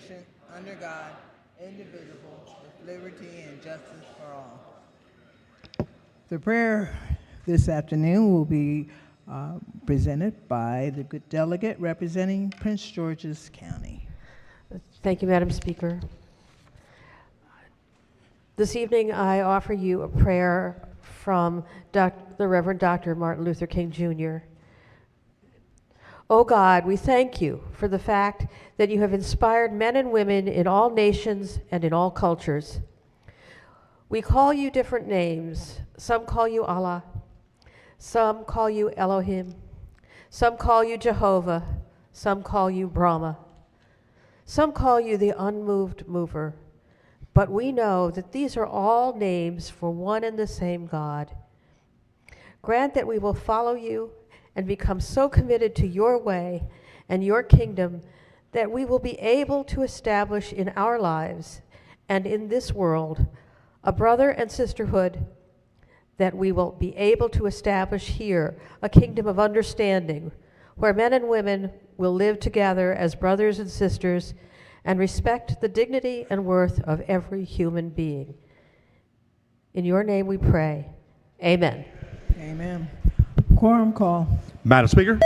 nation, under God, indivisible, with liberty and justice for all. The prayer this afternoon will be presented by the good delegate representing Prince George's County. Thank you, Madam Speaker. This evening, I offer you a prayer from the Reverend Dr. Martin Luther King, Jr. Oh God, we thank you for the fact that you have inspired men and women in all nations and in all cultures. We call you different names. Some call you Allah. Some call you Elohim. Some call you Jehovah. Some call you Brahma. Some call you the unmoved mover. But we know that these are all names for one and the same God. Grant that we will follow you and become so committed to your way and your kingdom that we will be able to establish in our lives and in this world a brother and sisterhood, that we will be able to establish here a kingdom of understanding where men and women will live together as brothers and sisters and respect the dignity and worth of every human being. In your name we pray. Amen. Amen. Quorum call. Madam Speaker.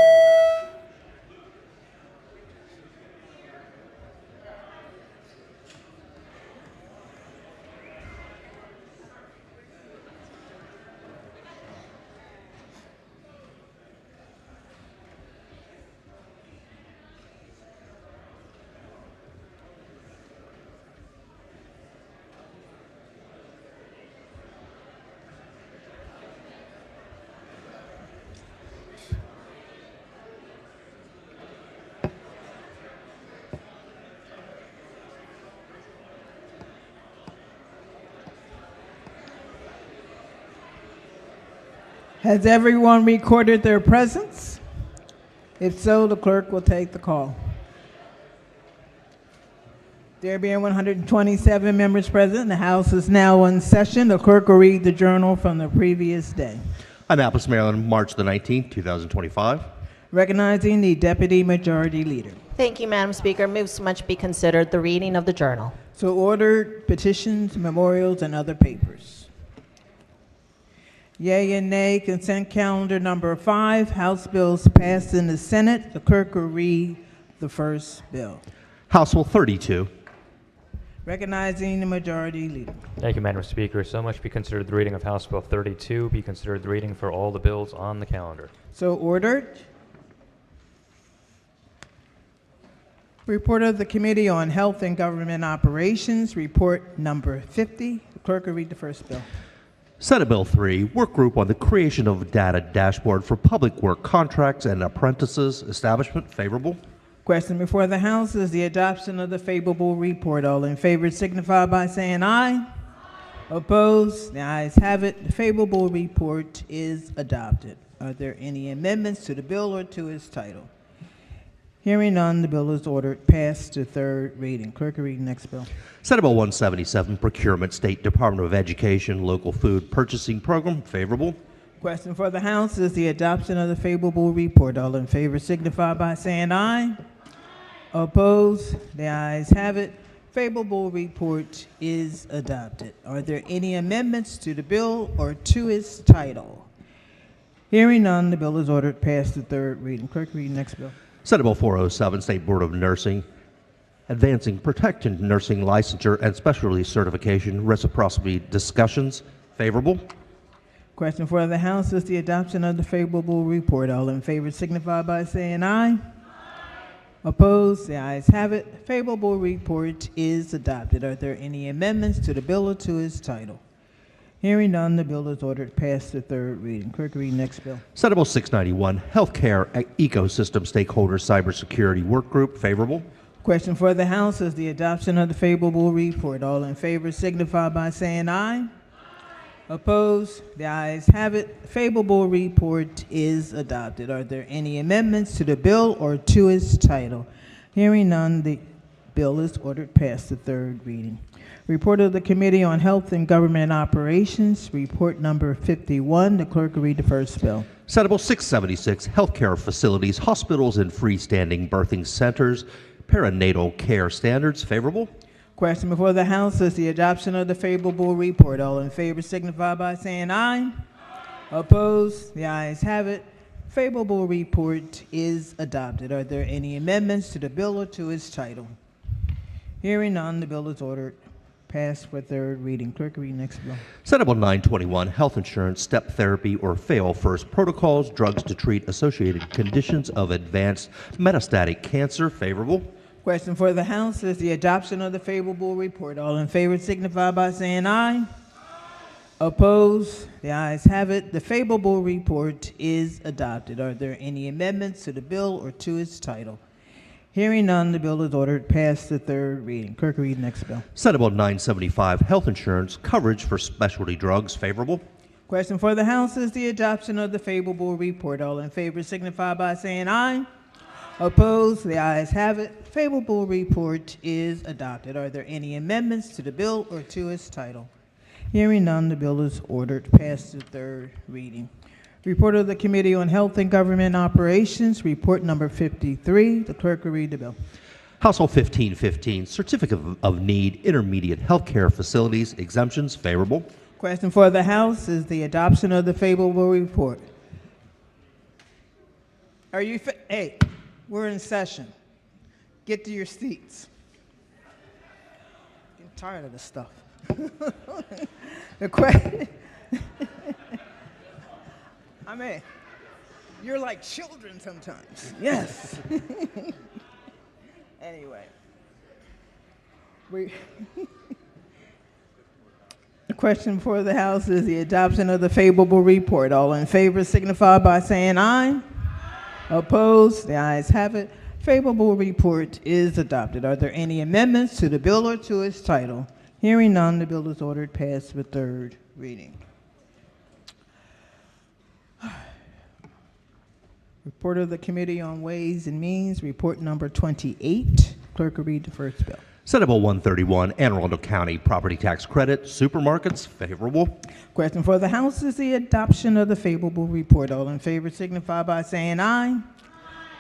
Has everyone recorded their presence? If so, the clerk will take the call. There being 127 members present, the House is now in session. The clerk will read the journal from the previous day. Annapolis, Maryland, March the 19th, 2025. Recognizing the Deputy Majority Leader. Thank you, Madam Speaker. Move so much be considered the reading of the journal. So ordered. Petitions, memorials, and other papers. Yea and nay, consent calendar number 5, House bills passed in the Senate. The clerk will read the first bill. House Bill 32. Recognizing the Majority Leader. Thank you, Madam Speaker. So much be considered the reading of House Bill 32, be considered the reading for all the bills on the calendar. So ordered. Report of the Committee on Health and Government Operations, report number 50. The clerk will read the first bill. Senate Bill 3, Work Group on the Creation of a Data Dashboard for Public Work Contracts and Apprentices Establishment. Favorable. Question before the House is the adoption of the favorable report. All in favor signify by saying aye. Opposed? The ayes have it. The favorable report is adopted. Are there any amendments to the bill or to its title? Hearing none, the bill is ordered passed to third reading. Clerk will read the next bill. Senate Bill 177, Procurement, State Department of Education, Local Food Purchasing Program. Favorable. Question for the House is the adoption of the favorable report. All in favor signify by saying aye. Opposed? The ayes have it. Favorable report is adopted. Are there any amendments to the bill or to its title? Hearing none, the bill is ordered passed to third reading. Clerk, read the next bill. Senate Bill 407, State Board of Nursing, Advancing Protected Nursing Licensure and Specialty Certification Reciprocity Discussions. Favorable. Question for the House is the adoption of the favorable report. All in favor signify by saying aye. Opposed? The ayes have it. Favorable report is adopted. Are there any amendments to the bill or to its title? Hearing none, the bill is ordered passed to third reading. Clerk, read next bill. Senate Bill 691, Healthcare Ecosystem Stakeholder Cybersecurity Work Group. Favorable. Question for the House is the adoption of the favorable report. All in favor signify by saying aye. Opposed? The ayes have it. Favorable report is adopted. Are there any amendments to the bill or to its title? Hearing none, the bill is ordered passed to third reading. Report of the Committee on Health and Government Operations, report number 51. The clerk will read the first bill. Senate Bill 676, Healthcare Facilities, Hospitals, and Freestanding Birthing Centers, perinatal care standards. Favorable. Question before the House is the adoption of the favorable report. All in favor signify by saying aye. Opposed? The ayes have it. Favorable report is adopted. Are there any amendments to the bill or to its title? Hearing none, the bill is ordered passed for third reading. Clerk, read next bill. Senate Bill 921, Health Insurance, Step Therapy, or Fail First Protocols, Drugs to Treat Associated Conditions of Advanced Metastatic Cancer. Favorable. Question for the House is the adoption of the favorable report. All in favor signify by saying aye. Opposed? The ayes have it. The favorable report is adopted. Are there any amendments to the bill or to its title? Hearing none, the bill is ordered past the third reading. Clerk, read next bill. Senate Bill 975, Health Insurance, Coverage for Specialty Drugs. Favorable. Question for the House is the adoption of the favorable report. All in favor signify by saying aye. Opposed? The ayes have it. Favorable report is adopted. Are there any amendments to the bill or to its title? Hearing none, the bill is ordered past the third reading. Report of the Committee on Health and Government Operations, report number 53. The clerk will read the bill. Household 1515, Certificate of Need, Intermediate Healthcare Facilities, Exemptions. Favorable. Question for the House is the adoption of the favorable report. Are you, hey, we're in session. Get to your seats. Getting tired of this stuff. The question, I mean, you're like children sometimes. Yes. Anyway, the question for the House is the adoption of the favorable report. All in favor signify by saying aye. Opposed? The ayes have it. Favorable report is adopted. Are there any amendments to the bill or to its title? Hearing none, the bill is ordered passed for third reading. Report of the Committee on Ways and Means, report number 28. Clerk will read the first bill. Senate Bill 131, Anne Arundel County Property Tax Credit, Supermarkets. Favorable. Question for the House is the adoption of the favorable report. All in favor signify by saying aye.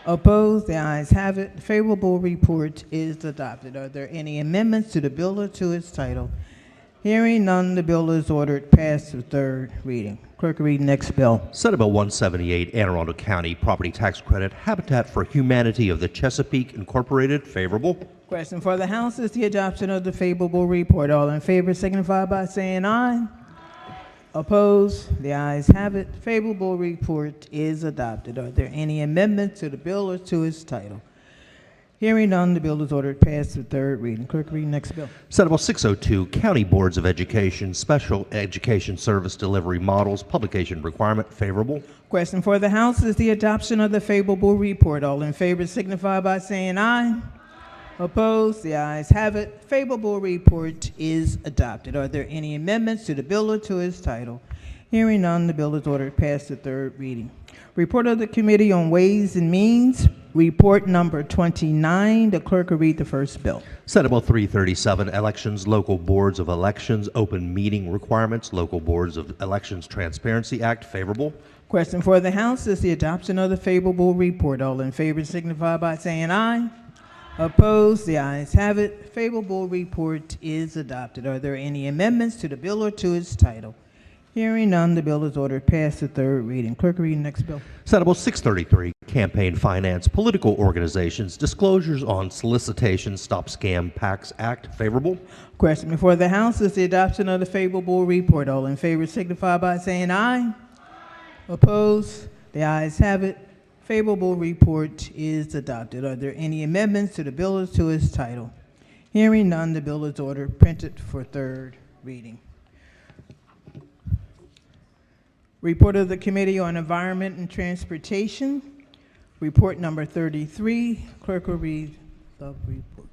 Opposed? The ayes have it. The favorable report is adopted. Are there any amendments to the bill or to its title? Hearing none, the bill is ordered past the third reading. Clerk, read next bill. Senate Bill 178, Anne Arundel County Property Tax Credit, Habitat for Humanity of the Chesapeake Incorporated. Favorable. Question for the House is the adoption of the favorable report. All in favor signify by saying aye. Opposed? The ayes have it. Favorable report is adopted. Are there any amendments to the bill or to its title? Hearing none, the bill is ordered past the third reading. Clerk, read next bill. Senate Bill 602, County Boards of Education, Special Education Service Delivery Models, Publication Requirement. Favorable. Question for the House is the adoption of the favorable report. All in favor signify by saying aye. Opposed? The ayes have it. Favorable report is adopted. Are there any amendments to the bill or to its title? Hearing none, the bill is ordered past the third reading. Report of the Committee on Ways and Means, report number 29. The clerk will read the first bill. Senate Bill 337, Elections, Local Boards of Elections, Open Meeting Requirements, Local Boards of Elections Transparency Act. Favorable. Question for the House is the adoption of the favorable report. All in favor signify by saying aye. Opposed? The ayes have it. Favorable report is adopted. Are there any amendments to the bill or to its title? Hearing none, the bill is ordered past the third reading. Clerk, read the next bill. Senate Bill 633, Campaign Finance, Political Organizations, Disclosures on Solicitation, Stop Scam PACs Act. Favorable. Question before the House is the adoption of the favorable report. All in favor signify by saying aye. Opposed? The ayes have it. Favorable report is adopted. Are there any amendments to the bill or to its title? Hearing none, the bill is ordered printed for third reading. Report of the Committee on Environment and Transportation, report number 33. Clerk will read the report.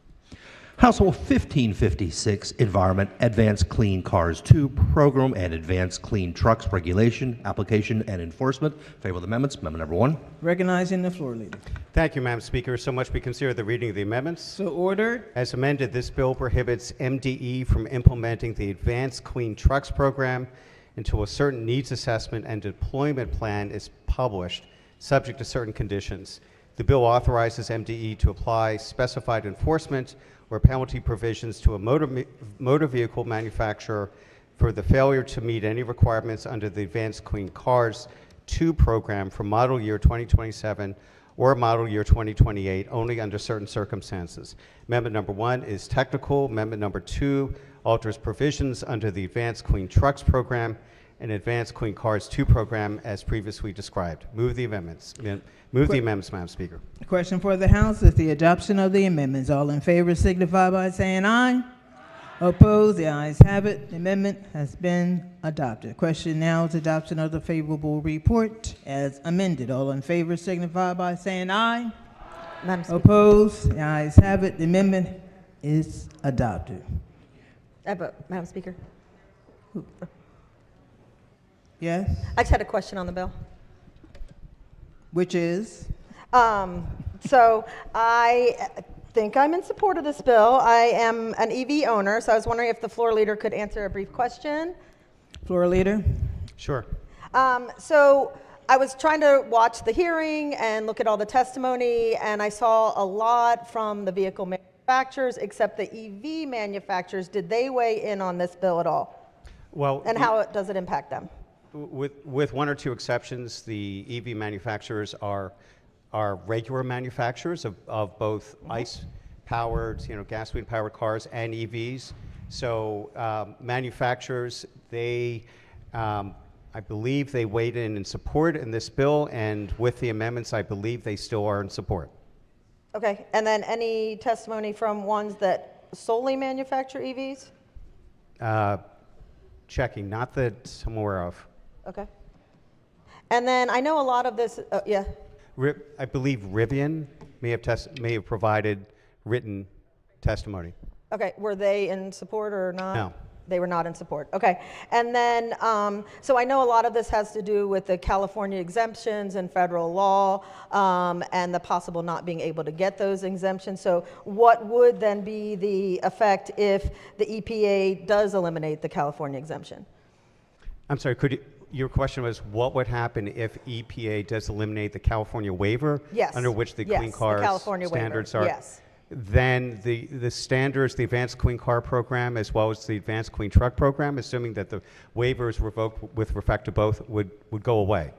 Household 1556, Environment, Advanced Clean Cars 2 Program and Advanced Clean Trucks Regulation, Application, and Enforcement. Favor of the amendments. Amendment number 1. Recognizing the floor leader. Thank you, Madam Speaker. So much be considered the reading of the amendments. So ordered. As amended, this bill prohibits MDE from implementing the Advanced Clean Trucks Program until a certain needs assessment and deployment plan is published, subject to certain conditions. The bill authorizes MDE to apply specified enforcement or penalty provisions to a motor vehicle manufacturer for the failure to meet any requirements under the Advanced Clean Cars 2 program for model year 2027 or model year 2028 only under certain circumstances. Amendment number 1 is technical. Amendment number 2 alters provisions under the Advanced Clean Trucks program and Advanced Clean Cars 2 program as previously described. Move the amendments. Move the amendments, Madam Speaker. The question for the House is the adoption of the amendments. All in favor signify by saying aye. Opposed? The ayes have it. The amendment has been adopted. Question now is adoption of the favorable report as amended. All in favor signify by saying aye. Madam Speaker, Opposed? The ayes have it. The amendment is adopted. Madam Speaker, Yes? I just had a question on the bill. Which is? So I think I'm in support of this bill. I am an EV owner, so I was wondering if the floor leader could answer a brief question. Floor leader? Sure. So I was trying to watch the hearing and look at all the testimony, and I saw a lot from the vehicle manufacturers, except the EV manufacturers. Did they weigh in on this bill at all? Well, And how does it impact them? with one or two exceptions, the EV manufacturers are regular manufacturers of both ICE-powered, gasoline-powered cars and EVs. So manufacturers, I believe they weighed in support in this bill, and with the amendments, I believe they still are in support. Okay, and then any testimony from ones that solely manufacture EVs? Checking, not that I'm aware of. Okay. And then I know a lot of this, yeah. I believe Rivian may have provided written testimony. Okay, were they in support or not? No. They were not in support. Okay. And then, so I know a lot of this has to do with the California exemptions and federal law and the possible not being able to get those exemptions. So what would then be the effect if the EPA does eliminate the California exemption? I'm sorry, your question was what would happen if EPA does eliminate the California waiver? Yes. Under which the Yes, Clean the Cars California waiver. standards are? Yes. Then the standards, the Advanced Clean Car Program, as well as the Advanced Clean Truck Program, assuming that the waiver is revoked with respect to both, would go away.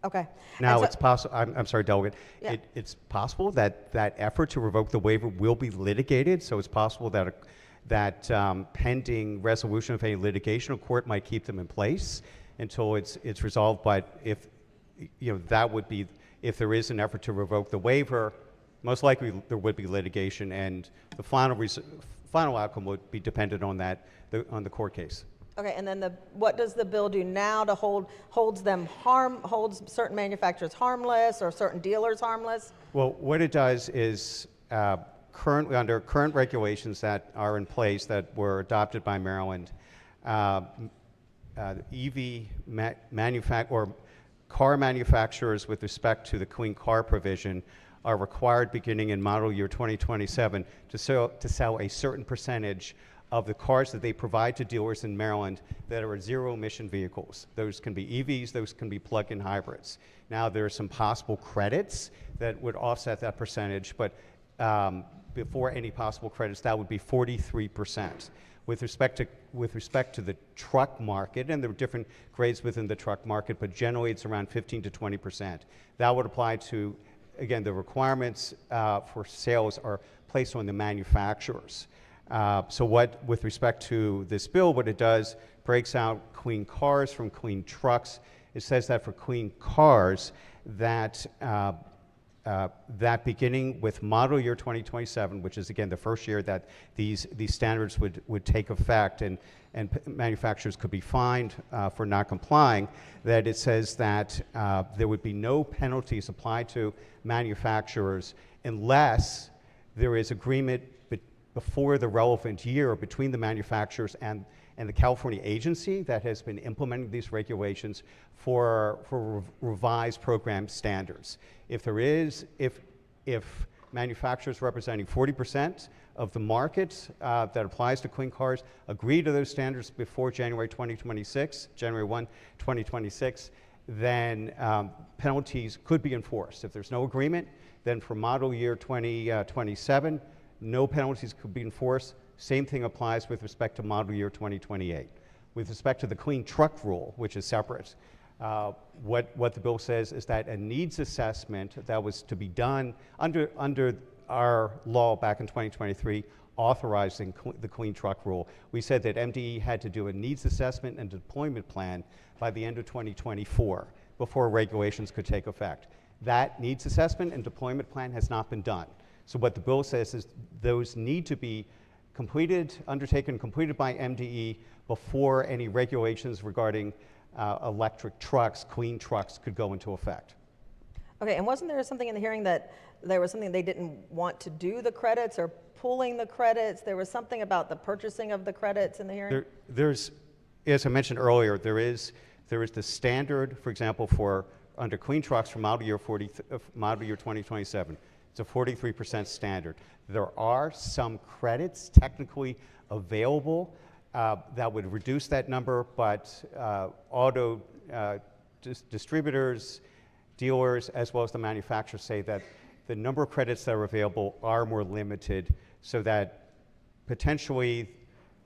Okay. Now, And so- it's possible, I'm sorry, Delegate, Yeah. it's possible that that effort to revoke the waiver will be litigated, so it's possible that pending resolution of any litigation, a court might keep them in place until it's resolved, but if, that would be, if there is an effort to revoke the waiver, most likely there would be litigation, and the final outcome would be dependent on on the court case. Okay, and then what does the bill do now to holds certain manufacturers harmless or certain dealers harmless? Well, what it does is currently under current regulations that are in place that were adopted by Maryland, EV or car manufacturers with respect to the Clean Car provision are required beginning in model year 2027 to sell a certain percentage of the cars that they provide to dealers in Maryland that are zero emission vehicles. Those can be EVs, those can be plug-in hybrids. Now there are some possible credits that would offset that percentage, but before any possible credits, that would be 43%. With respect to the truck market, and there are different grades within the truck market, but generally it's around 15 to 20%. That would apply to, again, the requirements for sales are placed on the manufacturers. So with respect to this bill, what it does, breaks out clean cars from clean trucks. It says that for clean cars, that beginning with model year 2027, which is again the first year that these standards would take effect, and manufacturers could be fined for not complying, that it says that there would be no penalties applied to manufacturers unless there is agreement before the relevant year between the manufacturers and the California agency that has been implementing these regulations for revised program standards. If manufacturers representing 40% of the market that applies to clean cars agree to those standards before January 1, 2026, then penalties could be enforced. If there's no agreement, then for model year 2027, no penalties could be enforced. Same thing applies with respect to model year 2028. With respect to the clean truck rule, which is separate, what the bill says is that a needs assessment that was to be done under our law back in 2023 authorizing the clean truck rule, we said that MDE had to do a needs assessment and deployment plan by the end of 2024 before regulations could take effect. That needs assessment and deployment plan has not been done. So what the bill says is those need to be undertaken, completed by MDE before any regulations regarding electric trucks, clean trucks could go into effect. Okay, and wasn't there something in the hearing that there was something they didn't want to do the credits or pooling the credits? There was something about the purchasing of the credits in the hearing? There's, as I mentioned earlier, there is the standard, for example, for under clean trucks for model year 2027. It's a 43% standard. There are some credits technically available that would reduce that number, but auto distributors, dealers, as well as the manufacturers say that the number of credits that are available are more limited, so that potentially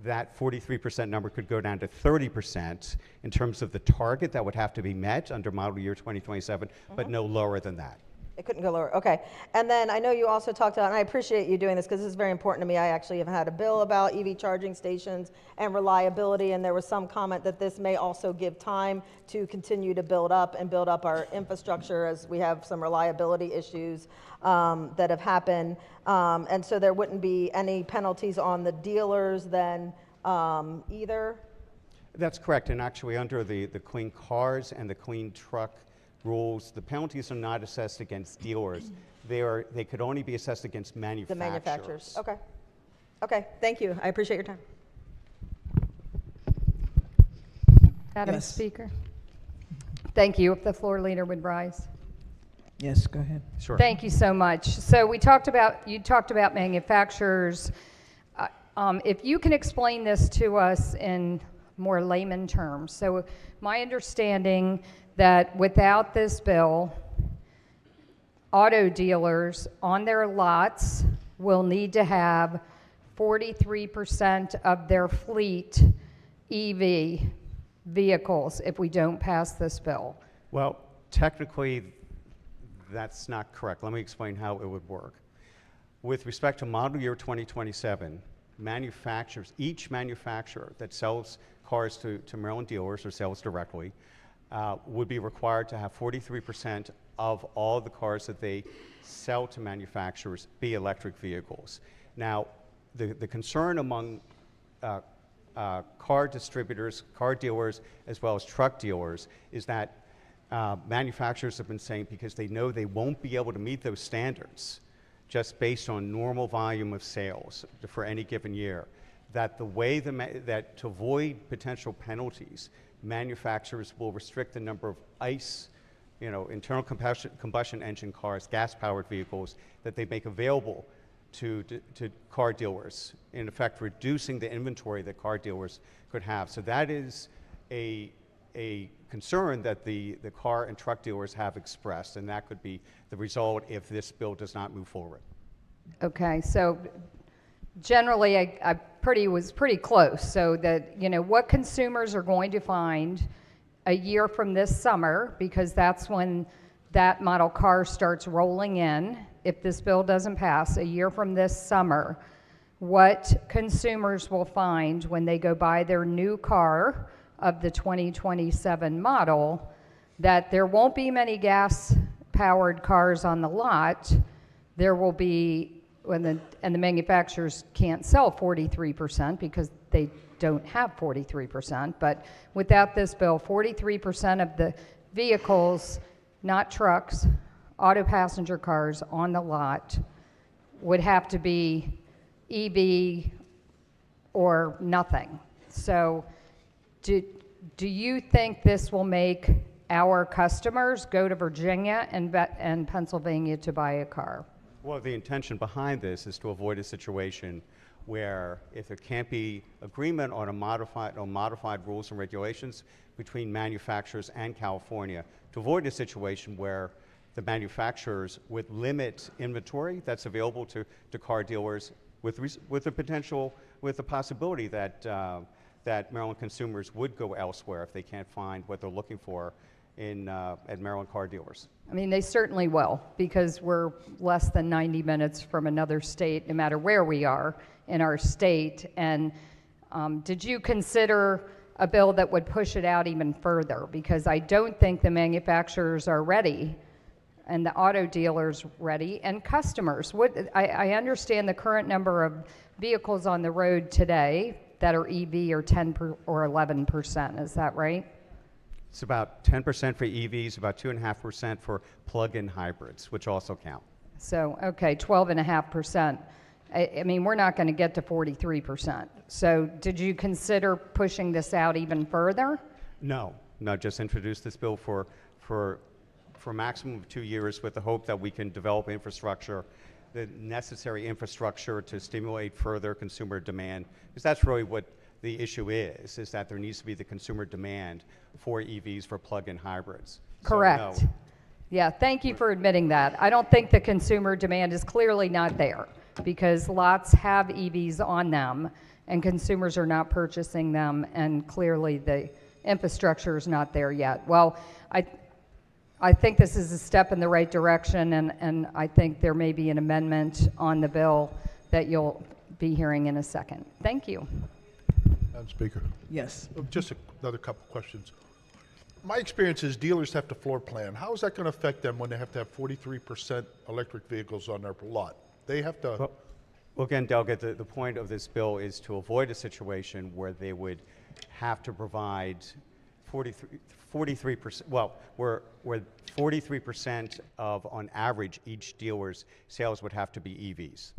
that 43% number could go down to 30% in terms of the target that would have to be met under model year 2027, but no lower than that. It couldn't go lower. Okay. And then I know you also talked about, and I appreciate you doing this because this is very important to me. I actually have had a bill about EV charging stations and reliability, and there was some comment that this may also give time to continue to build up our infrastructure as we have some reliability issues that have happened. And so there wouldn't be any penalties on the dealers then either? That's correct. And actually under the clean cars and the clean truck rules, the penalties are not assessed against dealers. They could only be assessed against manufacturers. The manufacturers. Okay. Okay. Thank you. I appreciate your time. Madam Yes. Speaker. Thank you. If the floor leader would rise. Yes, go ahead. Sure. Thank you so much. So you talked about manufacturers. If you can explain this to us in more layman terms. So my understanding that without this bill, auto dealers on their lots will need to have 43% of their fleet EV vehicles if we don't pass this bill. Well, technically, that's not correct. Let me explain how it would work. With respect to model year 2027, each manufacturer that sells cars to Maryland dealers or sells directly would be required to have 43% of all the cars that they sell to manufacturers be electric vehicles. Now, the concern among car distributors, car dealers, as well as truck dealers is that manufacturers have been saying, because they know they won't be able to meet those standards just based on normal volume of sales for any given year, that the way that to avoid potential penalties, manufacturers will restrict the number of ICE, internal combustion engine cars, gas-powered vehicles that they make available to car dealers, in effect reducing the inventory that car dealers could have. So that is a concern that the car and truck dealers have expressed, and that could be the result if this bill does not move forward. Okay, so generally I was pretty close, so that what consumers are going to find a year from this summer, because that's when that model car starts rolling in, if this bill doesn't pass, a year from this summer, what consumers will find when they go buy their new car of the 2027 model, that there won't be many gas-powered cars on the lot. There will be, and the manufacturers can't sell 43% because they don't have 43%, but without this bill, 43% of the vehicles, not trucks, auto passenger cars on the lot would have to be EV or nothing. So do you think this will make our customers go to Virginia and Pennsylvania to buy a car? Well, the intention behind this is to avoid a situation where if there can't be agreement on modified rules and regulations between manufacturers and California to avoid a situation where the manufacturers would limit inventory that's available to car dealers with the possibility that that Maryland consumers would go elsewhere if they can't find what they're looking for at Maryland car dealers. I mean, they certainly will, because we're less than 90 minutes from another state, no matter where we are in our state. And did you consider a bill that would push it out even further? Because I don't think the manufacturers are ready, and the auto dealers ready, and customers. I understand the current number of vehicles on the road today that are EV are 10 or 11%. Is that right? It's about 10% for EVs, about 2.5% for plug-in hybrids, which also count. So, okay, 12.5%. I mean, we're not going to get to 43%. So did you consider pushing this out even further? No, just introduce this bill for a maximum of 2 years with the hope that we can develop infrastructure, the necessary infrastructure to stimulate further consumer demand, because that's really what the issue is that there needs to be the consumer demand for EVs, for plug-in hybrids. Correct. So, no. Yeah, thank you for admitting that. I don't think the consumer demand is clearly not there, because lots have EVs on them and consumers are not purchasing them, and clearly the infrastructure is not there yet. Well, I think this is a step in the right direction, and I think there may be an amendment on the bill that you'll be hearing in a second. Thank you. Madam Speaker, Yes. just another couple questions. My experience is dealers have to floor plan. How is that going to affect them when they have to have 43% electric vehicles on their lot? They have to... Well, again, Delegate, the point of this bill is to avoid a situation where they would have to provide 43%, well, where 43% of, on average, each dealer's sales would have to be EVs.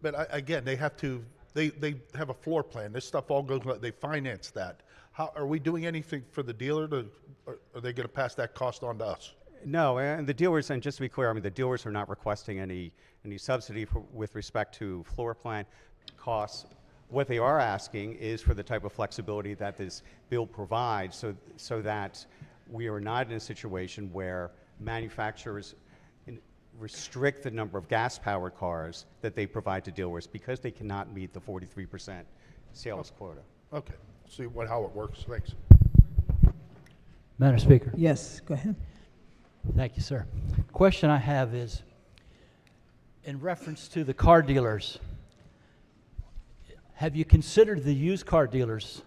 But again, they have to, they have a floor plan. This stuff all goes, they finance that. How, are we doing anything for the dealer to, or are they going to pass that cost on to us? No, and the dealers, and just to be clear, I mean, the dealers are not requesting any subsidy with respect to floor plan costs. What they are asking is for the type of flexibility that this bill provides, so that we are not in a situation where manufacturers restrict the number of gas-powered cars that they provide to dealers because they cannot meet the 43% sales quota. Okay, see how it works. Thanks. Madam Speaker. Yes, go ahead. Thank you, sir. Question I have is, in reference to the car dealers, have you considered the used car dealers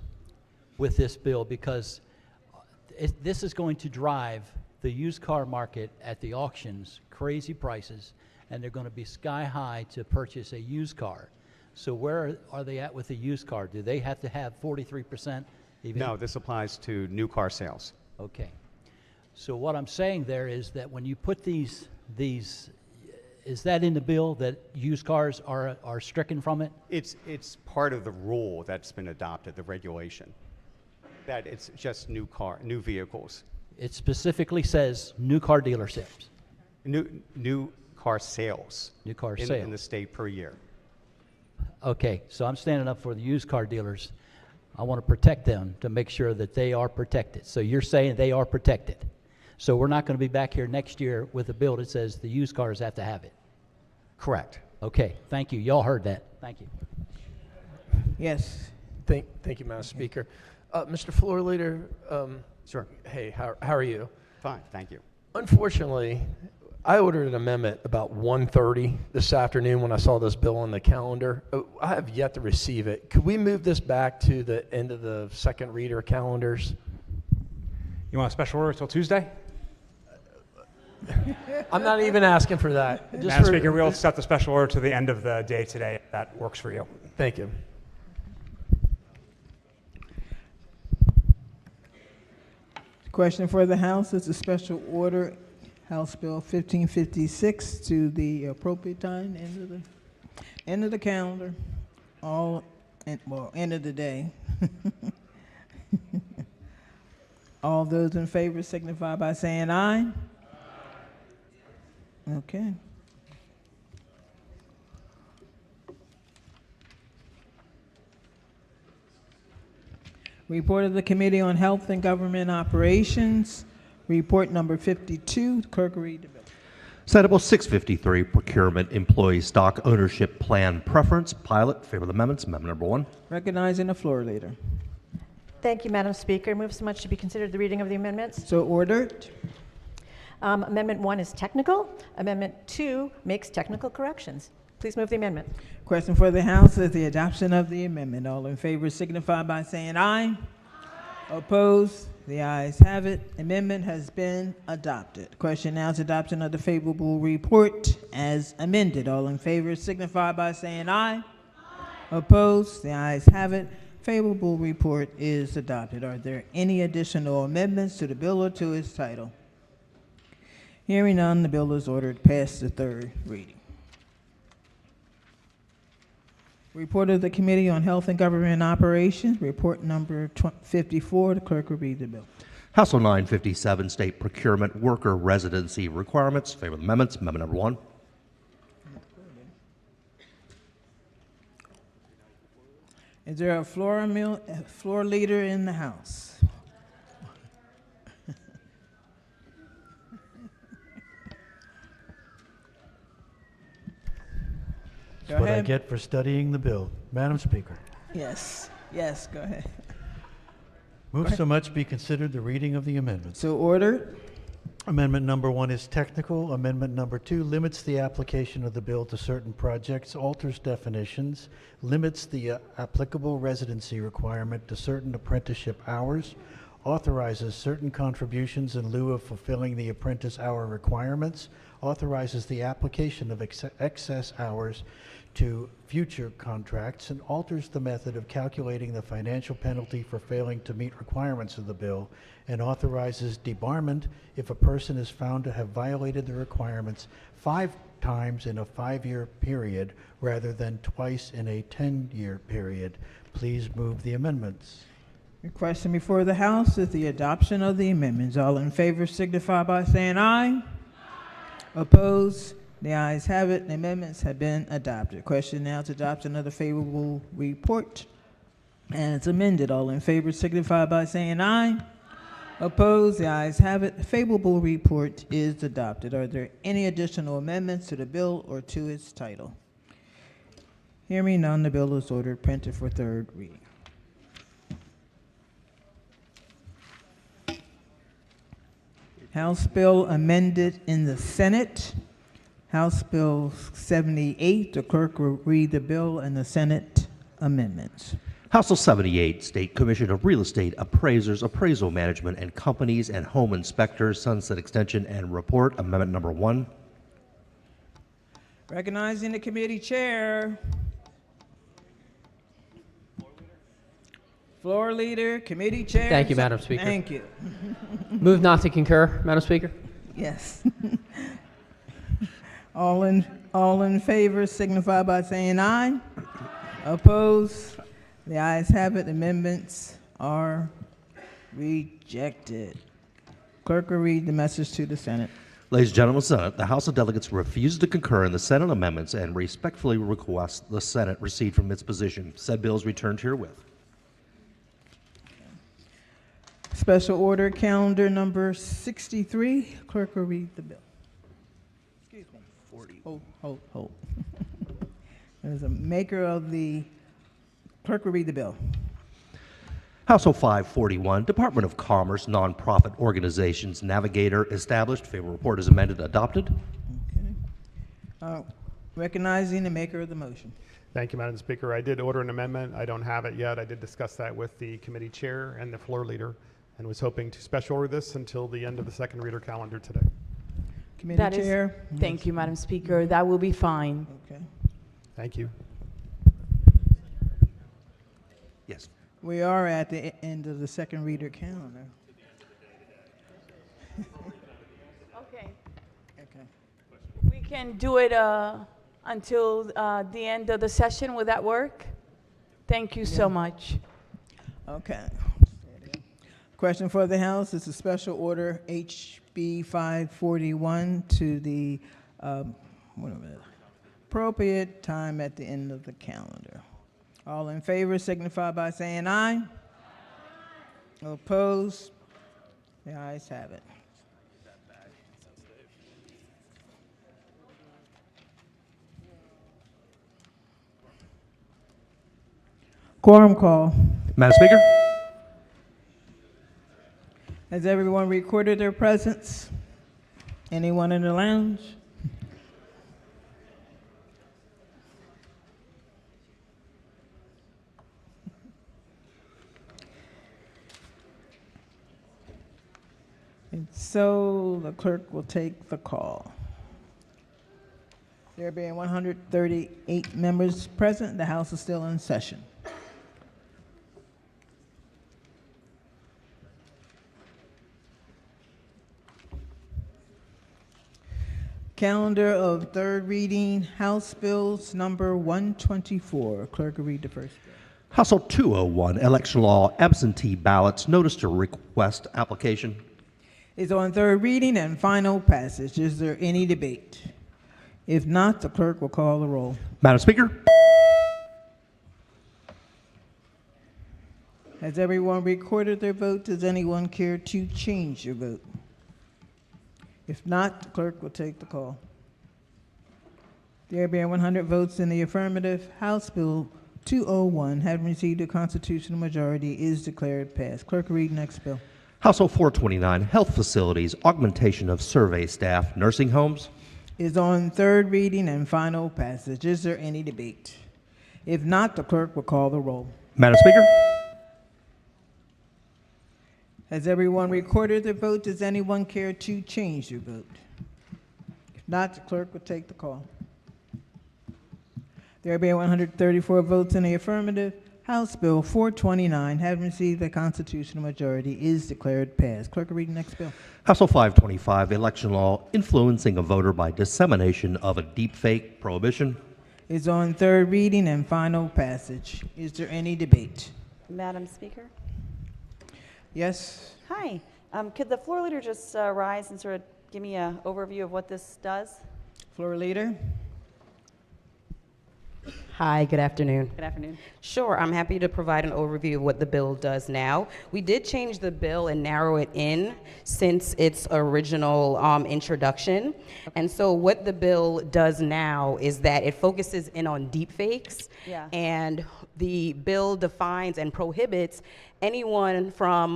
with this bill? Because this is going to drive the used car market at the auctions crazy prices, and they're going to be sky high to purchase a used car. So where are they at with the used car? Do they have to have 43% even? No, this applies to new car sales. Okay. So what I'm saying there is that when you put these, is that in the bill that used cars are stricken from it? It's part of the rule that's been adopted, the regulation, that it's just new vehicles. It specifically says new car dealer sales. New car sales. New car in sales. the state per year. Okay, so I'm standing up for the used car dealers. I want to protect them to make sure that they are protected. So you're saying they are protected. So we're not going to be back here next year with a bill that says the used cars have to have it. Correct. Okay, thank you. Y'all heard that. Thank you. Yes. Thank you, Madam Speaker. Mr. Floor Leader, Sure. hey, how are you? Fine, thank you. Unfortunately, I ordered an amendment about 1:30 this afternoon when I saw this bill on the calendar. I have yet to receive it. Could we move this back to the end of the second reader calendars? You want a special order till Tuesday? I'm not even asking for that. Just Madam Speaker, we'll set the special order to the end of the day today, if that works for you. Thank you. Question for the House is a special order, House Bill 1556, to the appropriate time, end of the calendar, end of the day. All those in favor signify by saying aye. Okay. Report of the Committee on Health and Government Operations, report number 52. The clerk will read the bill. Senate Bill 653, Procurement Employee Stock Ownership Plan Preference Pilot. Favor the amendments. Amendment number 1. Recognizing the floor leader. Thank you, Madam Speaker. Move so much to be considered the reading of the amendments. So ordered. Amendment 1 is technical. Amendment 2 makes technical corrections. Please move the amendment. Question for the House is the adoption of the amendment. All in favor signify by saying aye. Opposed? The ayes have it. Amendment has been adopted. Question now is adoption of the favorable report as amended. All in favor signify by saying aye. Opposed? The ayes have it. Favorable report is adopted. Are there any additional amendments to the bill or to its title? Hearing none, the bill is ordered past the third reading. Report of the Committee on Health and Government Operations, report number 54. The clerk will read the bill. House Bill 957, State Procurement Worker Residency Requirements. Favor the amendments. Amendment number 1. Is there a floor leader in the House? Go What I ahead. get for studying the bill. Madam Speaker, Yes, yes, go ahead. move so much be considered the reading of the amendments. So ordered. Amendment number 1 is technical. Amendment number 2 limits the application of the bill to certain projects, alters definitions, limits the applicable residency requirement to certain apprenticeship hours, authorizes certain contributions in lieu of fulfilling the apprentice hour requirements, authorizes the application of excess hours to future contracts, and alters the method of calculating the financial penalty for failing to meet requirements of the bill, and authorizes debarment if a person is found to have violated the requirements 5 times in a 5-year period rather than twice in a 10-year period. Please move the amendments. The question before the House is the adoption of the amendments. All in favor signify by saying aye. Opposed? The ayes have it. The amendments have been adopted. Question now is adoption of the favorable report as amended. All in favor signify by saying aye. Opposed? The ayes have it. The favorable report is adopted. Are there any additional amendments to the bill or to its title? Hearing none, the bill is ordered printed for third reading. House Bill amended in the Senate. House Bill 78. The clerk will read the bill and the Senate amendments. House Bill 78, State Commission of Real Estate Appraisers, Appraisal Management, and Companies and Home Inspectors, Sunset Extension and Report. Amendment number 1. Recognizing the committee chair. Floor leader, committee chair. Thank you, Madam Speaker. Thank you. Move not to concur, Madam Speaker. Yes. All in favor signify by saying aye. Opposed? The ayes have it. Amendments are rejected. Clerk will read the message to the Senate. Ladies and gentlemen of the Senate, the House of Delegates refuses to concur in the Senate amendments and respectfully requests the Senate recede from its position. Said bill is returned herewith. Special order calendar number 63. Clerk will read the bill. Excuse me. 40. Hold. There's a maker of the clerk will read the bill. House Bill 541, Department of Commerce Nonprofit Organizations Navigator established. Favor report is amended, adopted. Okay. Recognizing the maker of the motion. Thank you, Madam Speaker. I did order an amendment. I don't have it yet. I did discuss that with the committee chair and the floor leader and was hoping to special order this until the end of the second reader calendar today. Committee chair. Thank you, Madam Speaker. That will be fine. Okay. Thank you. Yes. We are at the end of the second reader calendar. Okay. Okay. We can do it until the end of the session. Will that work? Thank you so much. Okay. Question for the House is a special order HB 541 to the appropriate time at the end of the calendar. All in favor signify by saying aye. Opposed? The ayes have it. Quorum call. Madam Speaker? Has everyone recorded their presence? Anyone in the lounge? And so the clerk will take the call. There being 138 members present, the House is still in session. Calendar of third reading, House Bills number 124. Clerk will read the first bill. House Bill 201, election law, absentee ballots, notice to request application. Is on third reading and final passage. Is there any debate? If not, the clerk will call the roll. Madam Speaker? Has everyone recorded their vote? Does anyone care to change your vote? If not, the clerk will take the call. There being 100 votes in the affirmative, House Bill 201, having received a constitutional majority, is declared passed. Clerk will read next bill. House Bill 429, health facilities, augmentation of survey staff, nursing homes. Is on third reading and final passage. Is there any debate? If not, the clerk will call the roll. Madam Speaker? Has everyone recorded their vote? Does anyone care to change their vote? If not, the clerk will take the call. There being 134 votes in the affirmative, House Bill 429, having received a constitutional majority, is declared passed. Clerk will read the next bill. House Bill 525, election law, influencing a voter by dissemination of a deepfake prohibition. Is on third reading and final passage. Is there any debate? Madam Speaker? Yes? Hi. Could the floor leader just rise and sort of give me an overview of what this does? Floor leader? Hi, good afternoon. Good afternoon. Sure, I'm happy to provide an overview of what the bill does now. We did change the bill and narrow it in since its original introduction. And so what the bill does now is that it focuses in on deepfakes. Yeah. And the bill defines and prohibits anyone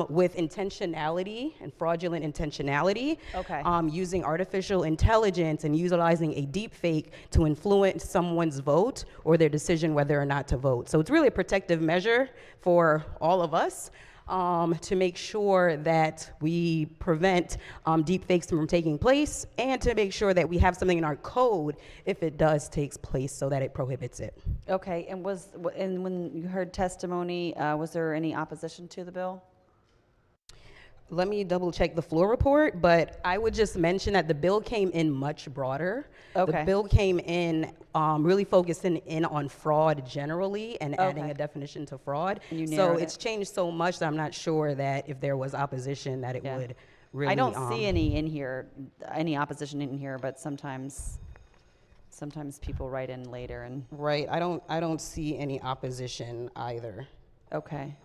with intentionality and fraudulent intentionality, Okay. Using artificial intelligence and utilizing a deepfake to influence someone's vote or their decision whether or not to vote. So it's really a protective measure for all of us to make sure that we prevent deepfakes from taking place and to make sure that we have something in our code if it does take place so that it prohibits it. Okay, and when you heard testimony, was there any opposition to the bill? Let me double check the floor report, but I would just mention that the bill came in much broader. Okay. The bill came in really focusing in on fraud generally and adding Okay. a definition to fraud. And you So narrowed it's it. changed so much that I'm not sure that if there was opposition that it Yeah. would really. I don't see any in here, any opposition in here, but sometimes people write in later and. Right, I don't see any opposition either. Okay.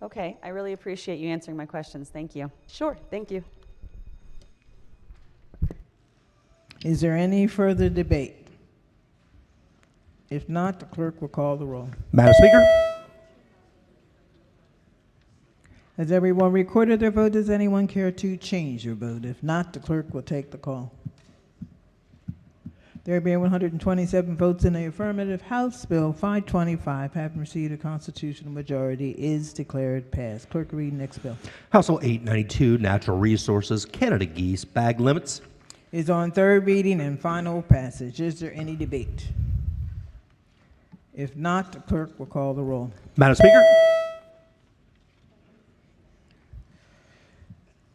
Okay, I really appreciate you answering my questions. Thank you. Sure, thank you. Is there any further debate? If not, the clerk will call the roll. Madam Speaker? Has everyone recorded their vote? Does anyone care to change your vote? If not, the clerk will take the call. There being 127 votes in the affirmative, House Bill 525, having received a constitutional majority, is declared passed. Clerk will read next bill. House Bill 892, natural resources, Canada geese, bag limits. Is on third reading and final passage. Is there any debate? If not, the clerk will call the roll. Madam Speaker?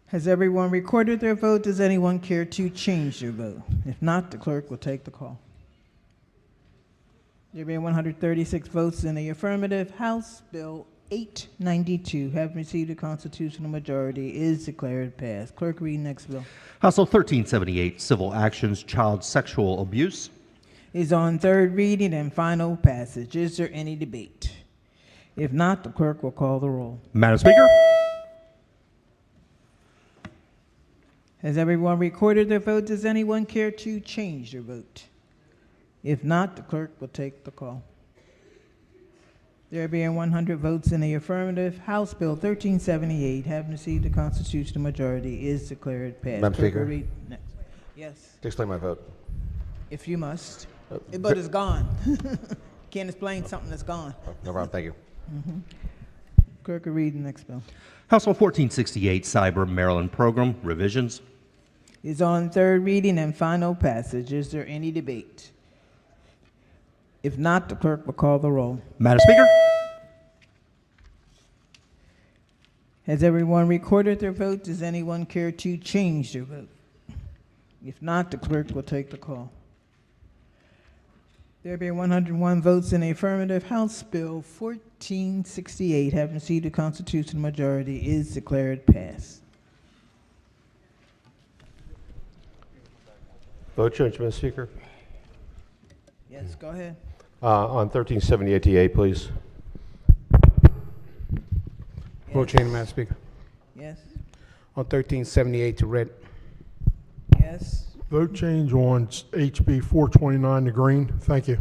Has everyone recorded their vote? Does anyone care to change their vote? If not, the clerk will take the call. There being 136 votes in the affirmative, House Bill 892, having received a constitutional majority, is declared passed. Clerk, read next bill. House Bill 1378, civil actions, child sexual abuse. Is on third reading and final passage. Is there any debate? If not, the clerk will call the roll. Madam Speaker? Has everyone recorded their vote? Does anyone care to change their vote? If not, the clerk will take the call. There being 100 votes in the affirmative, House Bill 1378, having received a constitutional majority, is declared passed. Madam Clerk will Speaker? read next. Yes, To explain my vote. if you must. But it's gone. Can't explain something that's gone. No problem, thank you. Clerk will read the next bill. House Bill 1468, Cyber Maryland Program, revisions. Is on third reading and final passage. Is there any debate? If not, the clerk will call the roll. Madam Speaker? Has everyone recorded their vote? Does anyone care to change their vote? If not, the clerk will take the call. There being 101 votes in the affirmative, House Bill 1468, having received a constitutional majority, is declared passed. Vote change, Mr. Speaker. Yes, go ahead. On 1378 TA, please. Vote change, Madam Speaker. Yes. On 1378 to red. Yes. Vote change on HB 429 to green. Thank you.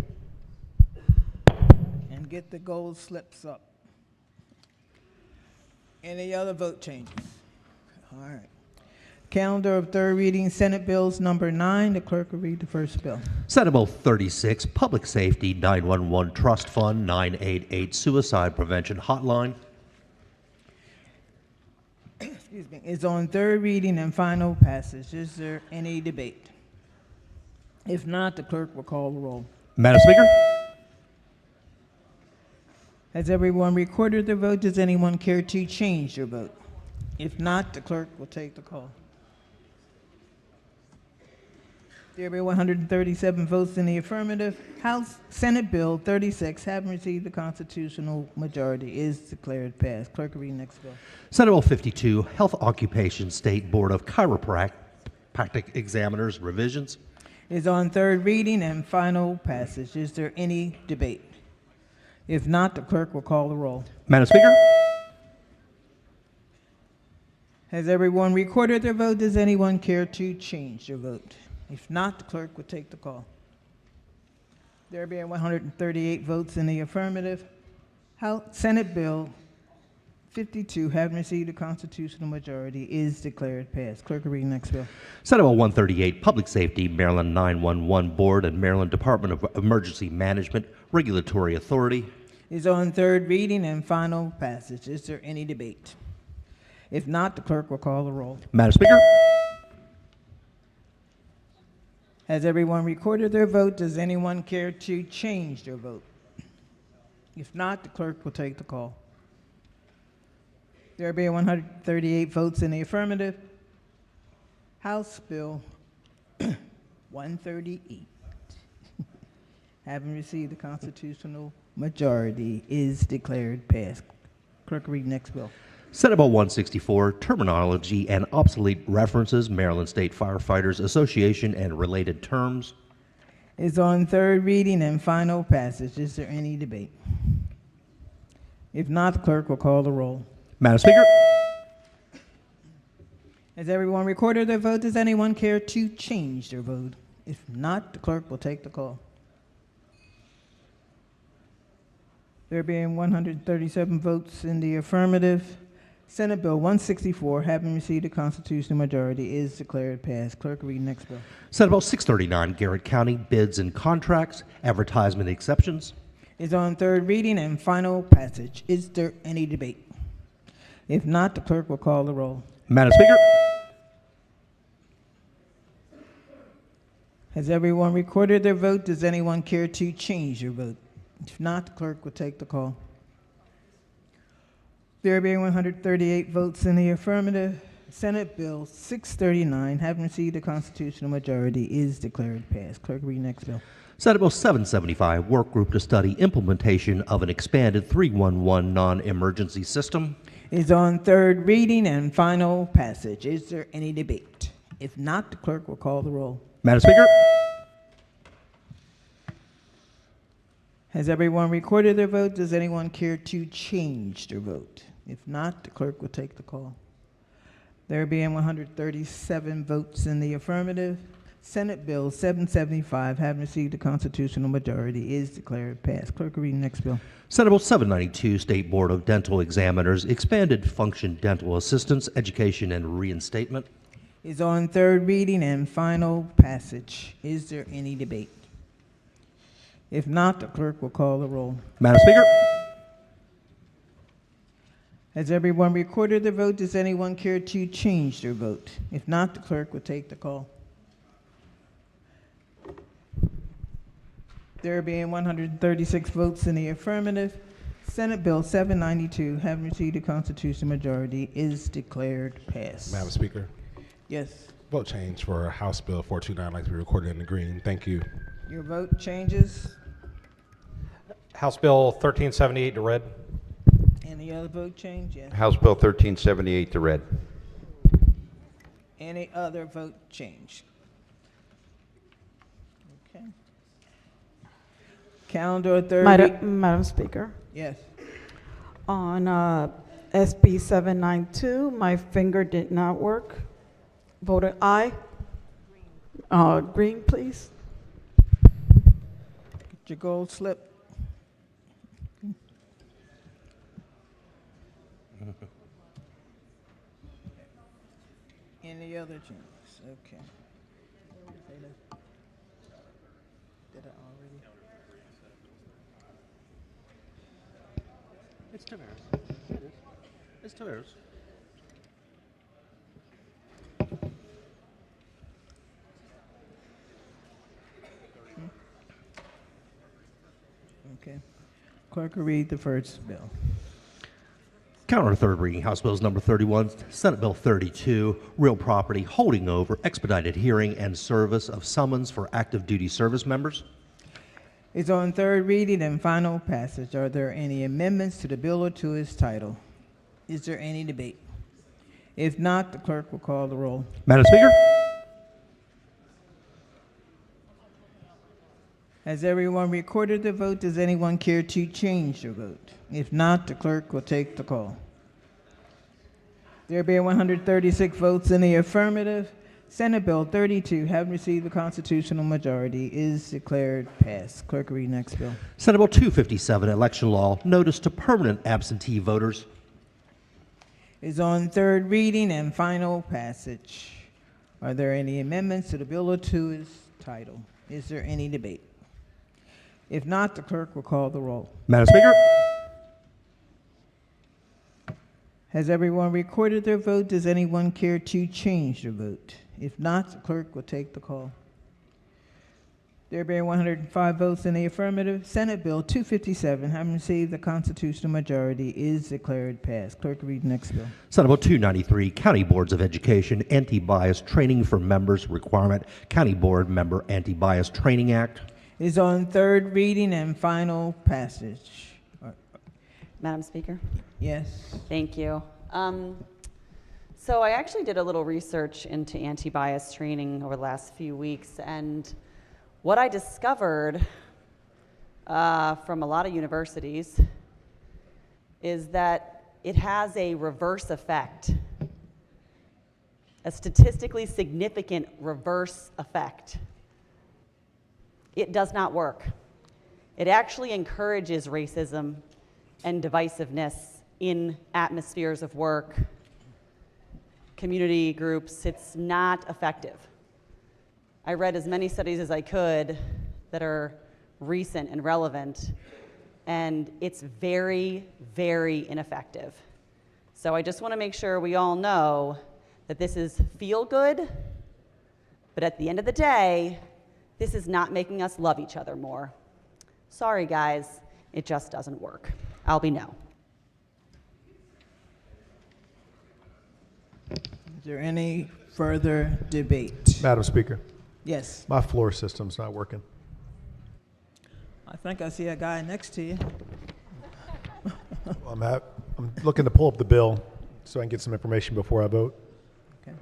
And get the gold slips up. Any other vote changes? All right. Calendar of third reading, Senate Bills number 9. The clerk will read the first bill. Senate Bill 36, Public Safety 911 Trust Fund 988 Suicide Prevention Hotline. Excuse me, is on third reading and final passage. Is there any debate? If not, the clerk will call the roll. Madam Speaker? Has everyone recorded their vote? Does anyone care to change their vote? If not, the clerk will take the call. There be 137 votes in the affirmative. Senate Bill 36, having received the constitutional majority, is declared passed. Clerk will read next bill. Senate Bill 52, Health Occupation State Board of Chiropractic Examiners revisions. Is on third reading and final passage. Is there any debate? If not, the clerk will call the roll. Madam Speaker? Has everyone recorded their vote? Does anyone care to change their vote? If not, the clerk will take the call. There being 138 votes in the affirmative, Senate Bill 52, having received a constitutional majority, is declared passed. Clerk will read next bill. Senate Bill 138, Public Safety, Maryland 911 Board and Maryland Department of Emergency Management Regulatory Authority. Is on third reading and final passage. Is there any debate? If not, the clerk will call the roll. Madam Speaker? Has everyone recorded their vote? Does anyone care to change their vote? If not, the clerk will take the call. There being 138 votes in the affirmative, House Bill 138, having received the constitutional majority, is declared passed. Clerk will read next bill. Senate Bill 164, Terminology and Obsolete References, Maryland State Firefighters Association and related terms. Is on third reading and final passage. Is there any debate? If not, the clerk will call the roll. Madam Speaker? Has everyone recorded their vote? Does anyone care to change their vote? If not, the clerk will take the call. There being 137 votes in the affirmative, Senate Bill 164, having received a constitutional majority, is declared passed. Clerk, read next bill. Senate Bill 639, Garrett County Bids and Contracts, Advertisement Exceptions. Is on third reading and final passage. Is there any debate? If not, the clerk will call the roll. Madam Speaker? Has everyone recorded their vote? Does anyone care to change their vote? If not, the clerk will take the call. There being 138 votes in the affirmative, Senate Bill 639, having received a constitutional majority, is declared passed. Clerk, read next bill. Senate Bill 775, Work Group to Study Implementation of an Expanded 311 Non-Emergency System. Is on third reading and final passage. Is there any debate? If not, the clerk will call the roll. Madam Speaker? Has everyone recorded their vote? Does anyone care to change their vote? If not, the clerk will take the call. There being 137 votes in the affirmative, Senate Bill 775, having received a constitutional majority, is declared passed. Clerk will read the next bill. Senate Bill 792, State Board of Dental Examiners, expanded function dental assistance, education, and reinstatement. Is on third reading and final passage. Is there any debate? If not, the clerk will call the roll. Madam Speaker. Has everyone recorded their vote? Does anyone care to change their vote? If not, the clerk will take the call. There being 136 votes in the affirmative, Senate Bill 792, having received a constitutional majority, is declared passed. Madam Speaker. Yes. Vote change for House Bill 429 like to be recorded in the green. Thank you. Your vote changes. House Bill 1378 to red. Any other vote change? Yes. House Bill 1378 to red. Any other vote change? Okay. Calendar 30. Madam Speaker, Yes. on SB 792, my finger did not work. Voted aye. Green, please. Get your gold slip. Any other changes? Okay. Did I already? It's Tavares. It is. It's Tavares. Okay. Clerk will read the first bill. Counter third reading, House Bills number 31, Senate Bill 32, real property holding over, expedited hearing and service of summons for active duty service members. It's on third reading and final passage. Are there any amendments to the bill or to its title? Is there any debate? If not, the clerk will call the roll. Madam Speaker. Has everyone recorded their vote? Does anyone care to change their vote? If not, the clerk will take the call. There being 136 votes in the affirmative, Senate Bill 32, having received the constitutional majority, is declared passed. Clerk will read next bill. Senate Bill 257, election law, notice to permanent absentee voters. Is on third reading and final passage. Are there any amendments to the bill or to its title? Is there any debate? If not, the clerk will call the roll. Madam Speaker. Has everyone recorded their vote? Does anyone care to change their vote? If not, the clerk will take the call. There being 105 votes in the affirmative, Senate Bill 257, having received the constitutional majority, is declared passed. Clerk, read the next bill. Senate Bill 293, County Boards of Education Anti-Bias Training for Members Requirement, County Board Member Anti-Bias Training Act. Is on third reading and final passage. Madam Speaker? Yes. Thank you. So I actually did a little research into anti-bias training over the last few weeks, and what I discovered from a lot of universities is that it has a reverse effect, a statistically significant reverse effect. It does not work. It actually encourages racism and divisiveness in atmospheres of work, community groups. It's not effective. I read as many studies as I could that are recent and relevant, and it's very, very ineffective. So I just want to make sure we all know that this is feel good, but at the end of the day, this is not making us love each other more. Sorry, guys, it just doesn't work. I'll be no. Is there any further debate? Madam Speaker. Yes. My floor system's not working. I think I see a guy next to you. I'm looking to pull up the bill so I can get some information before I vote. Okay.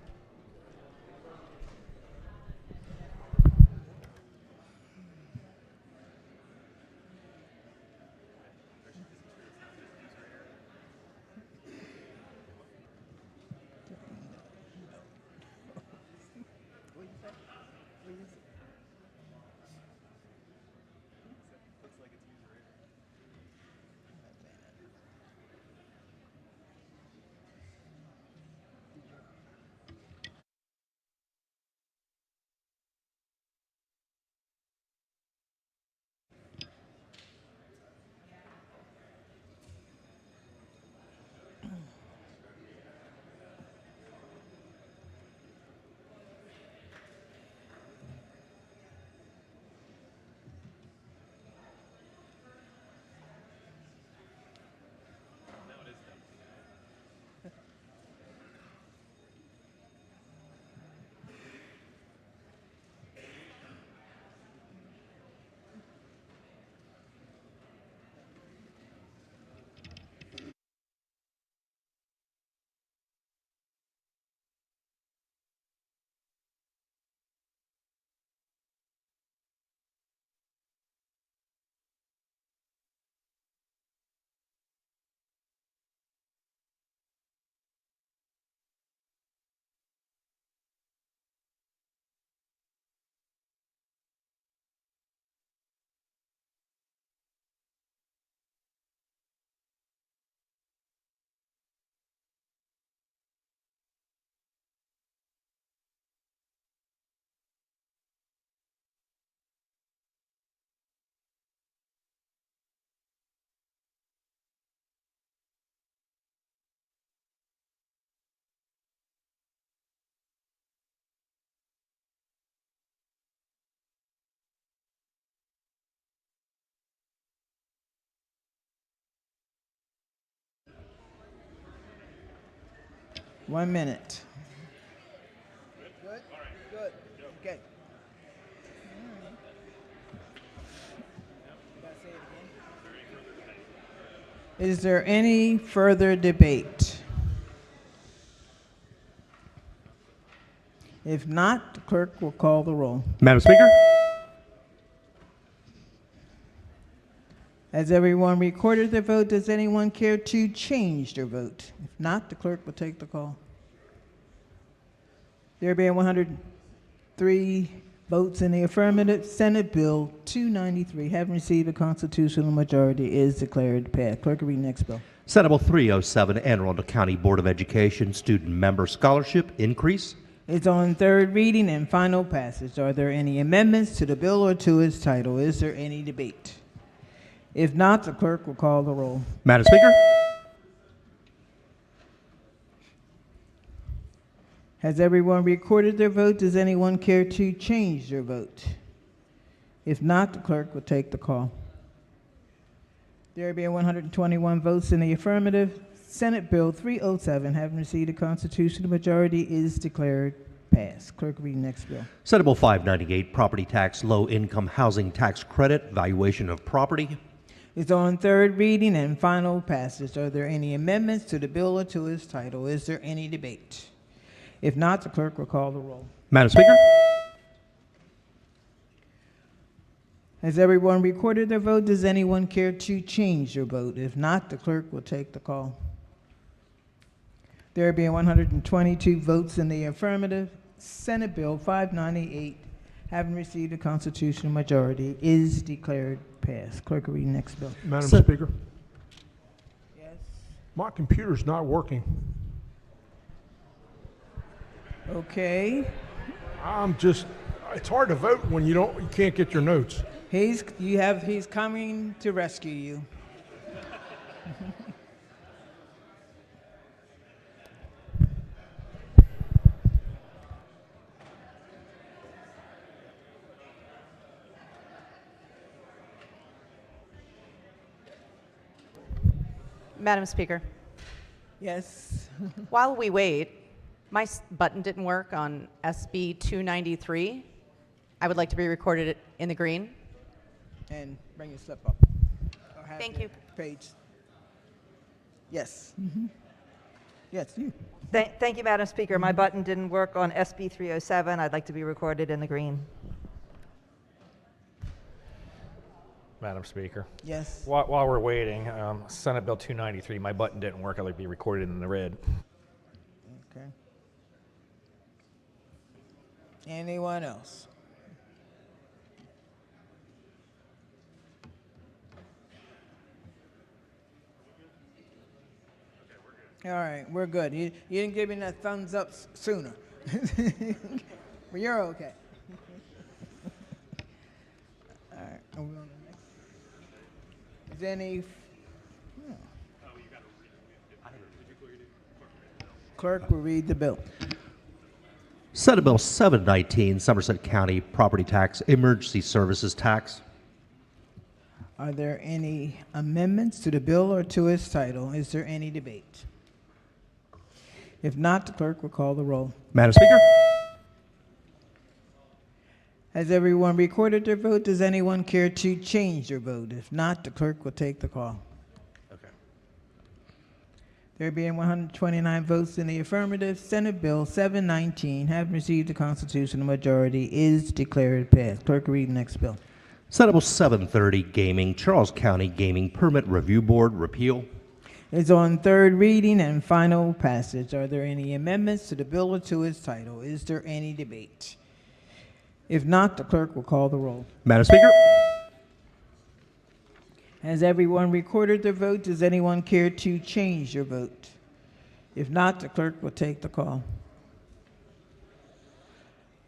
1 minute. Good? Good. Okay. Is there any further debate? If not, the clerk will call the roll. Madam Speaker? Has everyone recorded their vote? Does anyone care to change their vote? If not, the clerk will take the call. There being 103 votes in the affirmative, Senate Bill 293, having received a constitutional majority, is declared passed. Clerk will read the next bill. Senate Bill 307, Anne Arundel County Board of Education Student Member Scholarship Increase. It's on third reading and final passage. Are there any amendments to the bill or to its title? Is there any debate? If not, the clerk will call the roll. Madam Speaker? Has everyone recorded their vote? Does anyone care to change their vote? If not, the clerk will take the call. There being 121 votes in the affirmative, Senate Bill 307, having received a constitutional majority, is declared passed. Clerk will read the next bill. Senate Bill 598, Property Tax Low Income Housing Tax Credit, Valuation of Property. It's on third reading and final passage. Are there any amendments to the bill or to its title? Is there any debate? If not, the clerk will call the roll. Madam Speaker? Has everyone recorded their vote? Does anyone care to change their vote? If not, the clerk will take the call. There being 122 votes in the affirmative, Senate Bill 598, having received a constitutional majority, is declared passed. Clerk will read the next bill. Madam Speaker? Yes. My computer's not working. Okay. It's hard to vote when you can't get your notes. He's coming to rescue you. Madam Speaker, Yes. while we wait, my button didn't work on SB 293. I would like to be recorded in the green. And bring your slip up. Or have Thank the you. Page. Yes. Yes, you. Thank you, Madam Speaker. My button didn't work on SB 307. I'd like to be recorded in the green. Madam Speaker. Yes. While we're waiting, Senate Bill 293, my button didn't work. I'd like to be recorded in the red. Okay. Anyone else? All right, we're good. You didn't give me that thumbs up sooner. But you're okay. All right, are we on the next? Is there any? Clerk will read the bill. Senate Bill 719, Somerset County Property Tax Emergency Services Tax. Are there any amendments to the bill or to its title? Is there any debate? If not, the clerk will call the roll. Madam Speaker? Has everyone recorded their vote? Does anyone care to change their vote? If not, the clerk will take the call. Okay. There being 129 votes in the affirmative, Senate Bill 719, having received a constitutional majority, is declared passed. Clerk will read the next bill. Senate Bill 730, Gaming, Charles County Gaming Permit Review Board, repeal. It's on third reading and final passage. Are there any amendments to the bill or to its title? Is there any debate? If not, the clerk will call the roll. Madam Speaker? Has everyone recorded their vote? Does anyone care to change their vote? If not, the clerk will take the call.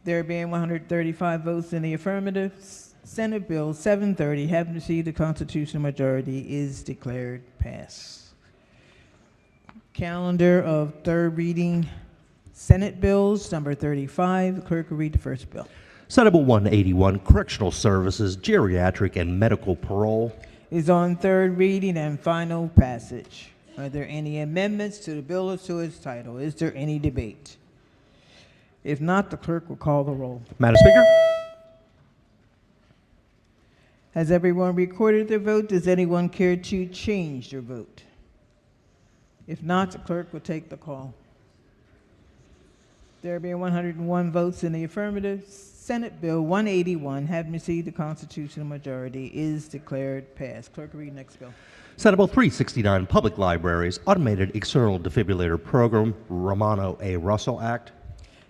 There being 135 votes in the affirmative, Senate Bill 730, having received a constitutional majority, is declared passed. Calendar of third reading Senate bills, number 35. The clerk will read the first bill. Senate Bill 181, Correctional Services, Geriatric and Medical Parole. Is on third reading and final passage. Are there any amendments to the bill or to its title? Is there any debate? If not, the clerk will call the roll. Madam Speaker? Has everyone recorded their vote? Does anyone care to change their vote? If not, the clerk will take the call. There being 101 votes in the affirmative, Senate Bill 181, having received the constitutional majority, is declared passed. Clerk, read next bill. Senate Bill 369, Public Libraries Automated External Defibrillator Program, Romano A. Russell Act.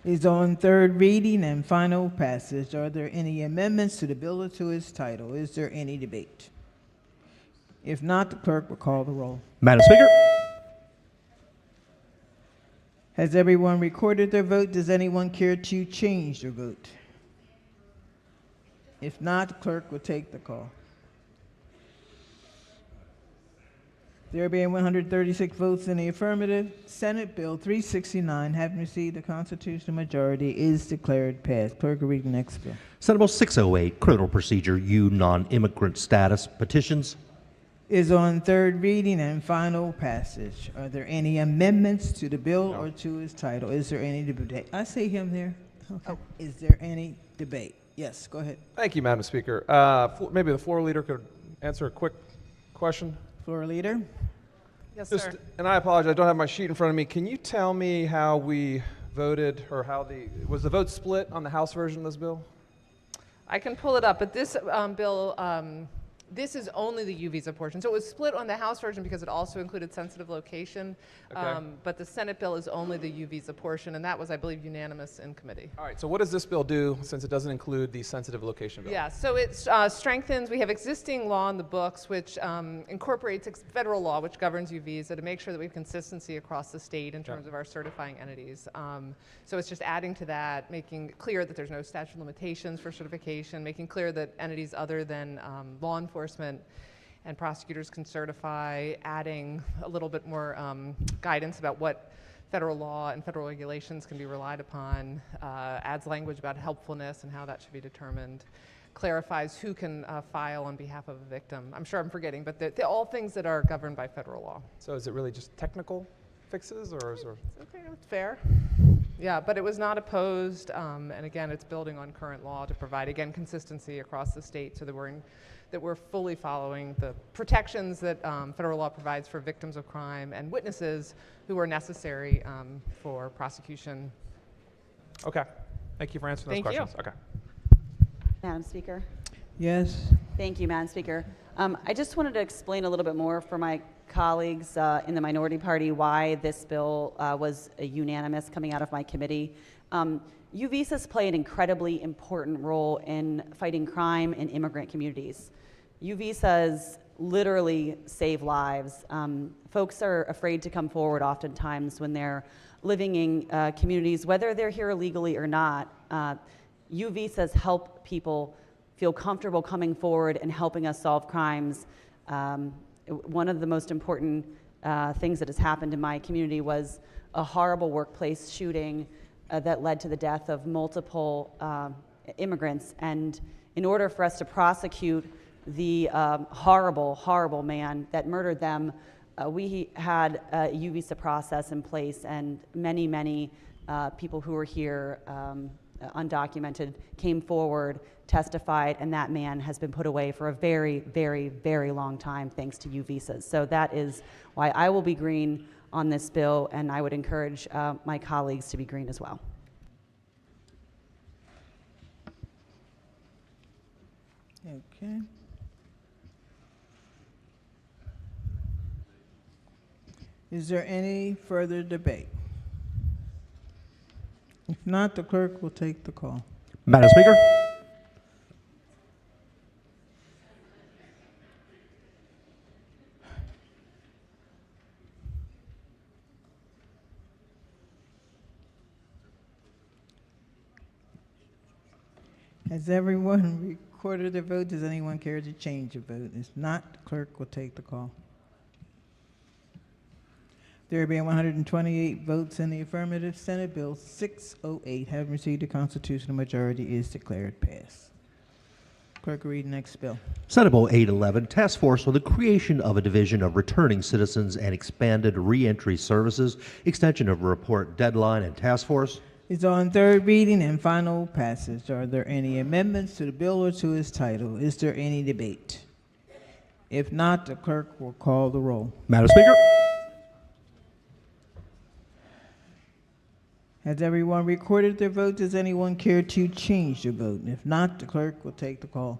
Is on third reading and final passage. Are there any amendments to the bill or to its title? Is there any debate? If not, the clerk will call the roll. Madam Speaker? Has everyone recorded their vote? Does anyone care to change their vote? If not, the clerk will take the call. There being 136 votes in the affirmative, Senate Bill 369, having received the constitutional majority, is declared passed. Clerk will read the next bill. Senate Bill 608, Criminal Procedure U Non-Immigrant Status Petitions. Is on third reading and final passage. Are there any amendments to the bill or to its title? Is there any debate? I see him there. Okay. Is there any debate? Yes, go ahead. Thank you, Madam Speaker. Maybe the floor leader could answer a quick question. Floor leader. Yes, Just, sir. and I apologize, I don't have my sheet in front of me. Can you tell me how we voted, or how was the vote split on the House version of this bill? I can pull it up, but this bill, this is only the U visa portion. So it was split on the House version because it also included sensitive location, Okay. but the Senate bill is only the U visa portion, and that was, I believe, unanimous in committee. All right, so what does this bill do since it doesn't include the sensitive location bill? Yeah, so it strengthens, we have existing law in the books which incorporates federal law which governs U visa to make sure that we have consistency across the state in terms of our certifying entities. So it's just adding to that, making clear that there's no statute of limitations for certification, making clear that entities other than law enforcement and prosecutors can certify, adding a little bit more guidance about what federal law and federal regulations can be relied upon, adds language about helpfulness and how that should be determined, clarifies who can file on behalf of a victim. I'm sure I'm forgetting, but they're all things that are governed by federal law. So is it really just technical fixes, or is there? Okay, it's fair. Yeah, but it was not opposed, and again, it's building on current law to provide, again, consistency across the state so that we're fully following the protections that federal law provides for victims of crime and witnesses who are necessary for prosecution. Okay, thank you for answering those questions. Okay. Madam Speaker. Yes. Thank you, Madam Speaker. I just wanted to explain a little bit more for my colleagues in the minority party why this bill was unanimous coming out of my committee. U visas play an incredibly important role in fighting crime in immigrant communities. U visas literally save lives. Folks are afraid to come forward oftentimes when they're living in communities, whether they're here illegally or not. U visas help people feel comfortable coming forward and helping us solve crimes. One of the most important things that has happened in my community was a horrible workplace shooting that led to the death of multiple immigrants. And in order for us to prosecute the horrible, horrible man that murdered them, we had a U visa process in place, and many, many people who were here undocumented came forward, testified, and that man has been put away for a very, very, very long time thanks to U visas. So that is why I will be green on this bill, and I would encourage my colleagues to be green as well. Okay. Is there any further debate? If not, the clerk will take the call. Madam Speaker? Has everyone recorded their vote? Does anyone care to change their vote? If not, the clerk will take the call. There being 128 votes in the affirmative, Senate Bill 608, having received a constitutional majority, is declared passed. Clerk will read the next bill. Senate Bill 811, Task Force on the Creation of a Division of Returning Citizens and Expanded Reentry Services, extension of report deadline and task force. It's on third reading and final passage. Are there any amendments to the bill or to its title? Is there any debate? If not, the clerk will call the roll. Madam Speaker. Has everyone recorded their vote? Does anyone care to change their vote? If not, the clerk will take the call.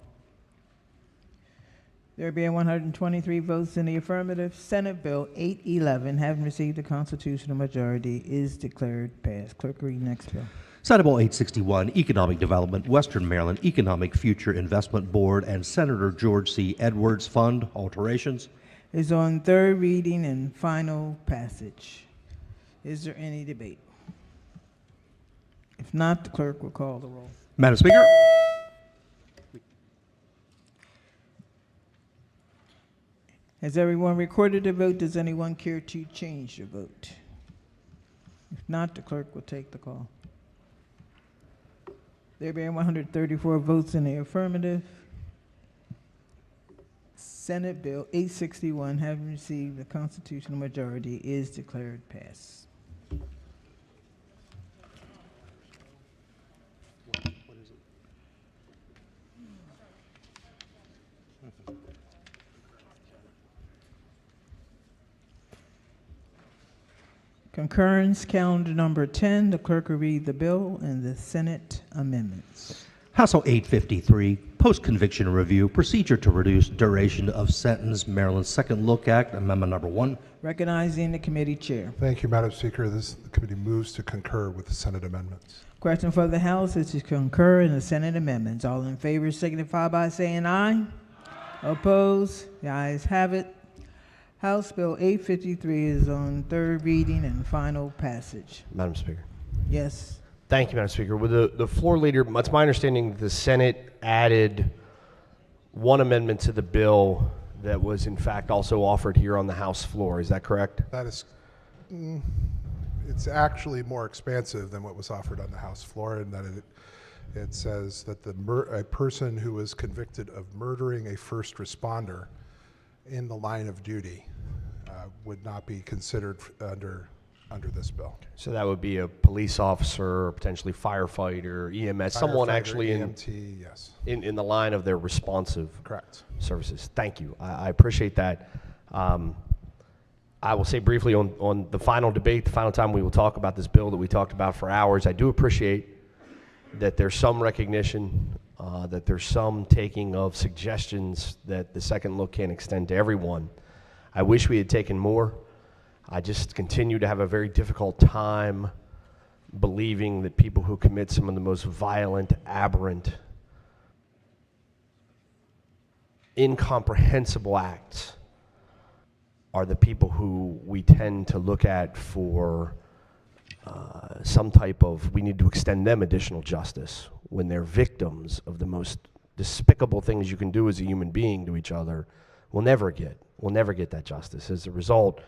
There being 123 votes in the affirmative, Senate Bill 811, having received a constitutional majority, is declared passed. Clerk, read next bill. Senate Bill 861, Economic Development, Western Maryland Economic Future Investment Board and Senator George C. Edwards Fund alterations. Is on third reading and final passage. Is there any debate? If not, the clerk will call the roll. Madam Speaker. Has everyone recorded their vote? Does anyone care to change their vote? If not, the clerk will take the call. There being 134 votes in the affirmative, Senate Bill 861, having received a constitutional majority, is declared passed. Concurrence, calendar number 10. The clerk will read the bill and the Senate amendments. House Bill 853, Post-Conviction Review, Procedure to Reduce Duration of Sentence, Maryland Second Look Act, Amendment Number 1. Recognizing the committee chair. Thank you, Madam Speaker. The committee moves to concur with the Senate amendments. Question for the House is to concur in the Senate amendments. All in favor signify by saying aye. Opposed? The ayes have it. House Bill 853 is on third reading and final passage. Madam Speaker. Yes. Thank you, Madam Speaker. With the floor leader, it's my understanding the Senate added one amendment to the bill that was in fact also offered here on the House floor. Is that correct? That is, it's actually more expansive than what was offered on the House floor, in that it says that a person who is convicted of murdering a first responder in the line of duty would not be considered under this bill. So that would be a police officer, or potentially firefighter, EMS, someone actually EMT, yes. in the line of their responsive Correct. services. Thank you. I appreciate that. I will say briefly on the final debate, the final time we will talk about this bill that we talked about for hours, I do appreciate that there's some recognition, that there's some taking of suggestions that the second look can extend to everyone. I wish we had taken more. I just continue to have a very difficult time believing that people who commit some of the most violent, aberrant, incomprehensible acts are the people who we tend to look at for some type of, we need to extend them additional justice when they're victims of the most despicable things you can do as a human being to each other. We'll never get that justice. As a result,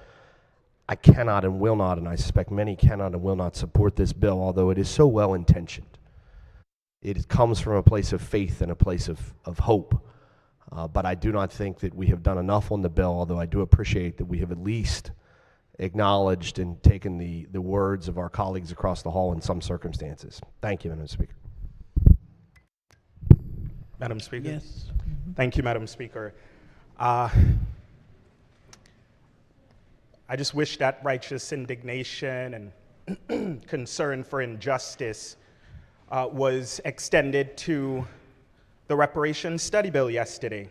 I cannot and will not, and I suspect many cannot and will not support this bill, although it is so well intentioned. It comes from a place of faith and a place of hope. But I do not think that we have done enough on the bill, although I do appreciate that we have at least acknowledged and taken the words of our colleagues across the hall in some circumstances. Thank you, Madam Speaker. Madam Speaker? Yes. Thank you, Madam Speaker. I just wish that righteous indignation and concern for injustice was extended to the reparations study bill yesterday.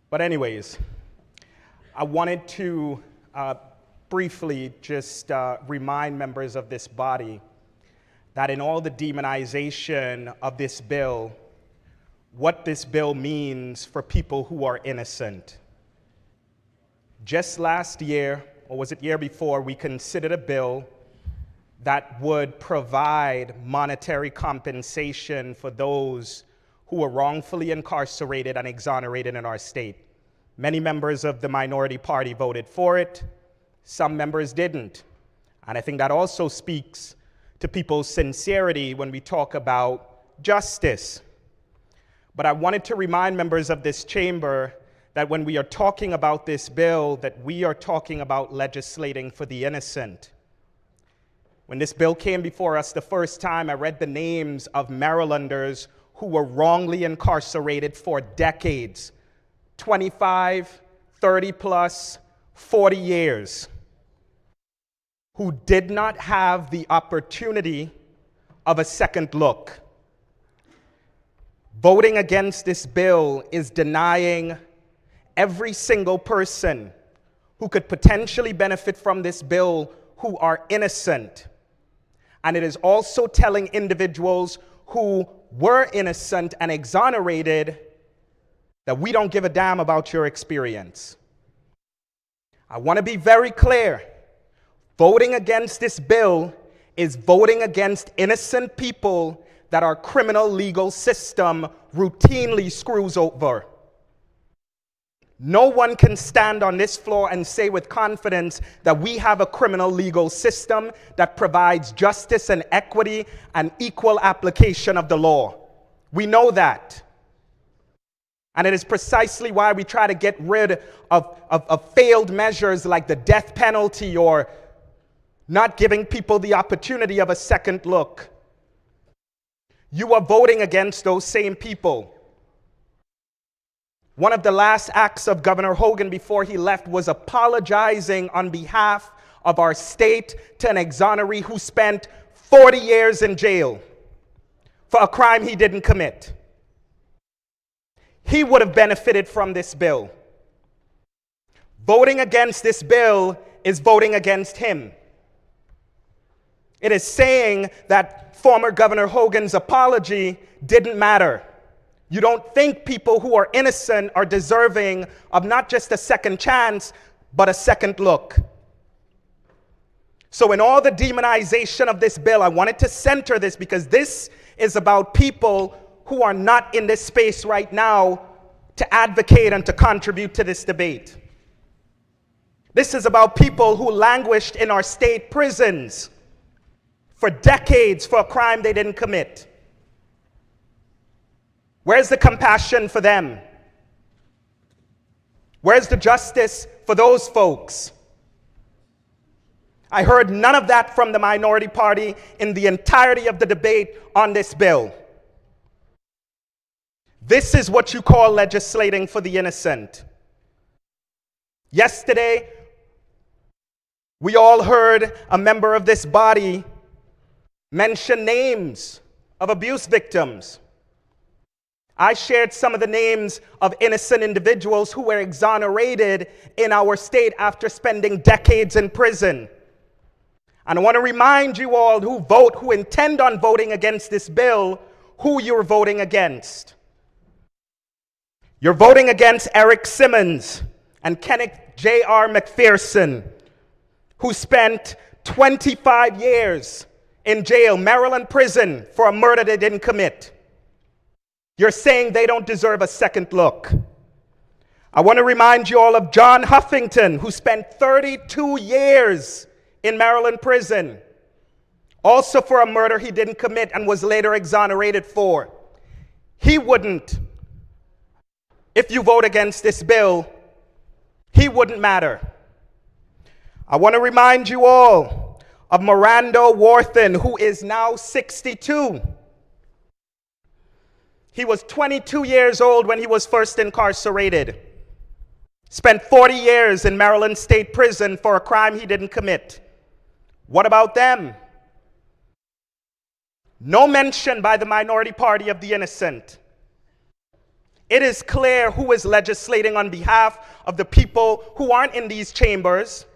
But anyways, I wanted to briefly just remind members of this body that in all the demonization of this bill, what this bill means for people who are innocent. Just last year, or was it year before, we considered a bill that would provide monetary compensation for those who were wrongfully incarcerated and exonerated in our state. Many members of the minority party voted for it. Some members didn't. And I think that also speaks to people's sincerity when we talk about justice. But I wanted to remind members of this chamber that when we are talking about this bill, that we are talking about legislating for the innocent. When this bill came before us the first time, I read the names of Marylanders who were wrongly incarcerated for decades, 25, 30 plus, 40 years, who did not have the opportunity of a second look. Voting against this bill is denying every single person who could potentially benefit from this bill who are innocent. And it is also telling individuals who were innocent and exonerated that we don't give a damn about your experience. I want to be very clear. Voting against this bill is voting against innocent people that our criminal legal system routinely screws over. No one can stand on this floor and say with confidence that we have a criminal legal system that provides justice and equity and equal application of the law. We know that. And it is precisely why we try to get rid of failed measures like the death penalty or not giving people the opportunity of a second look. You are voting against those same people. One of the last acts of Governor Hogan before he left was apologizing on behalf of our state to an exoneree who spent 40 years in jail for a crime he didn't commit. He would have benefited from this bill. Voting against this bill is voting against him. It is saying that former Governor Hogan's apology didn't matter. You don't think people who are innocent are deserving of not just a second chance, but a second look. So in all the demonization of this bill, I wanted to center this because this is about people who are not in this space right now to advocate and to contribute to this debate. This is about people who languished in our state prisons for decades for a crime they didn't commit. Where's the compassion for them? Where's the justice for those folks? I heard none of that from the minority party in the entirety of the debate on this bill. This is what you call legislating for the innocent. Yesterday, we all heard a member of this body mention names of abuse victims. I shared some of the names of innocent individuals who were exonerated in our state after spending decades in prison. And I want to remind you all who intend on voting against this bill, who you're voting against. You're voting against Eric Simmons and Kenneth J.R. McPherson, who spent 25 years in jail, Maryland prison, for a murder they didn't commit. You're saying they don't deserve a second look. I want to remind you all of John Huffington, who spent 32 years in Maryland prison, also for a murder he didn't commit and was later exonerated for. He wouldn't, if you vote against this bill, he wouldn't matter. I want to remind you all of Miranda Warthen, who is now 62. He was 22 years old when he was first incarcerated. Spent 40 years in Maryland State Prison for a crime he didn't commit. What about them? No mention by the minority party of the innocent. It is clear who is legislating on behalf of the people who aren't in these chambers,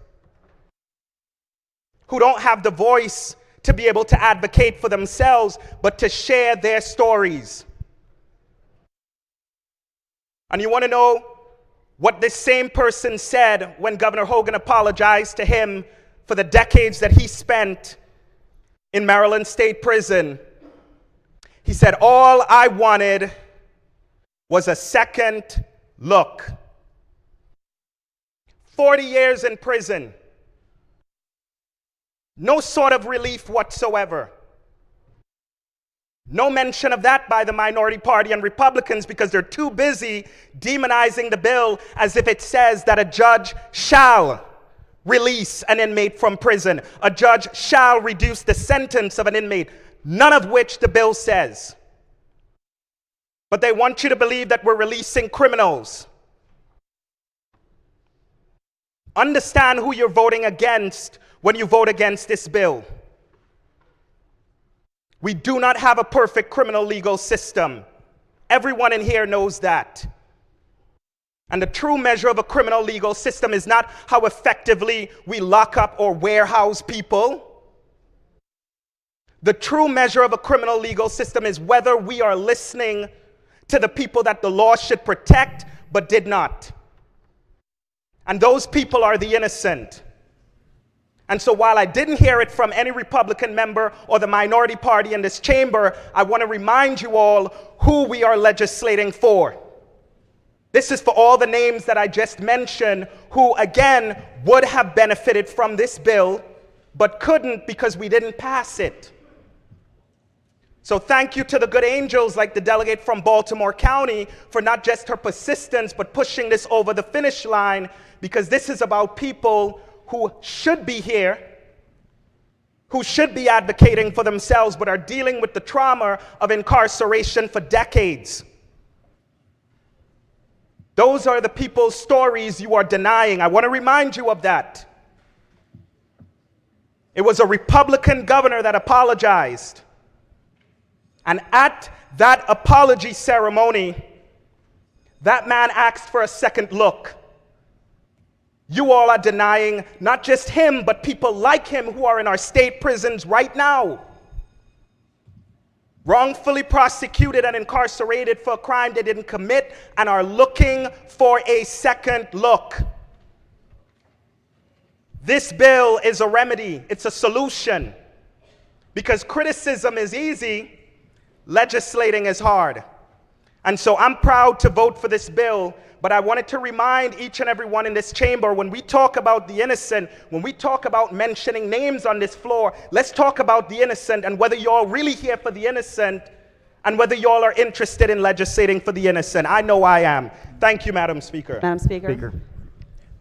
who don't have the voice to be able to advocate for themselves, but to share their stories. And you want to know what this same person said when Governor Hogan apologized to him for the decades that he spent in Maryland State Prison? He said, "All I wanted was a second look." 40 years in prison. No sort of relief whatsoever. No mention of that by the minority party and Republicans because they're too busy demonizing the bill as if it says that a judge shall release an inmate from prison. A judge shall reduce the sentence of an inmate, none of which the bill says. But they want you to believe that we're releasing criminals. Understand who you're voting against when you vote against this bill. We do not have a perfect criminal legal system. Everyone in here knows that. And the true measure of a criminal legal system is not how effectively we lock up or warehouse people. The true measure of a criminal legal system is whether we are listening to the people that the law should protect but did not. And those people are the innocent. And so while I didn't hear it from any Republican member or the minority party in this chamber, I want to remind you all who we are legislating for. This is for all the names that I just mentioned who, again, would have benefited from this bill, but couldn't because we didn't pass it. So thank you to the good angels like the delegate from Baltimore County for not just her persistence, but pushing this over the finish line, because this is about people who should be here, who should be advocating for themselves, but are dealing with the trauma of incarceration for decades. Those are the people's stories you are denying. I want to remind you of that. It was a Republican governor that apologized. And at that apology ceremony, that man asked for a second look. You all are denying not just him, but people like him who are in our state prisons right now, wrongfully prosecuted and incarcerated for a crime they didn't commit and are looking for a second look. This bill is a remedy. It's a solution. Because criticism is easy, legislating is hard. And so I'm proud to vote for this bill, but I wanted to remind each and every one in this chamber, when we talk about the innocent, when we talk about mentioning names on this floor, let's talk about the innocent and whether y'all really here for the innocent and whether y'all are interested in legislating for the innocent. I know I am. Thank you, Madam Speaker. Madam Speaker.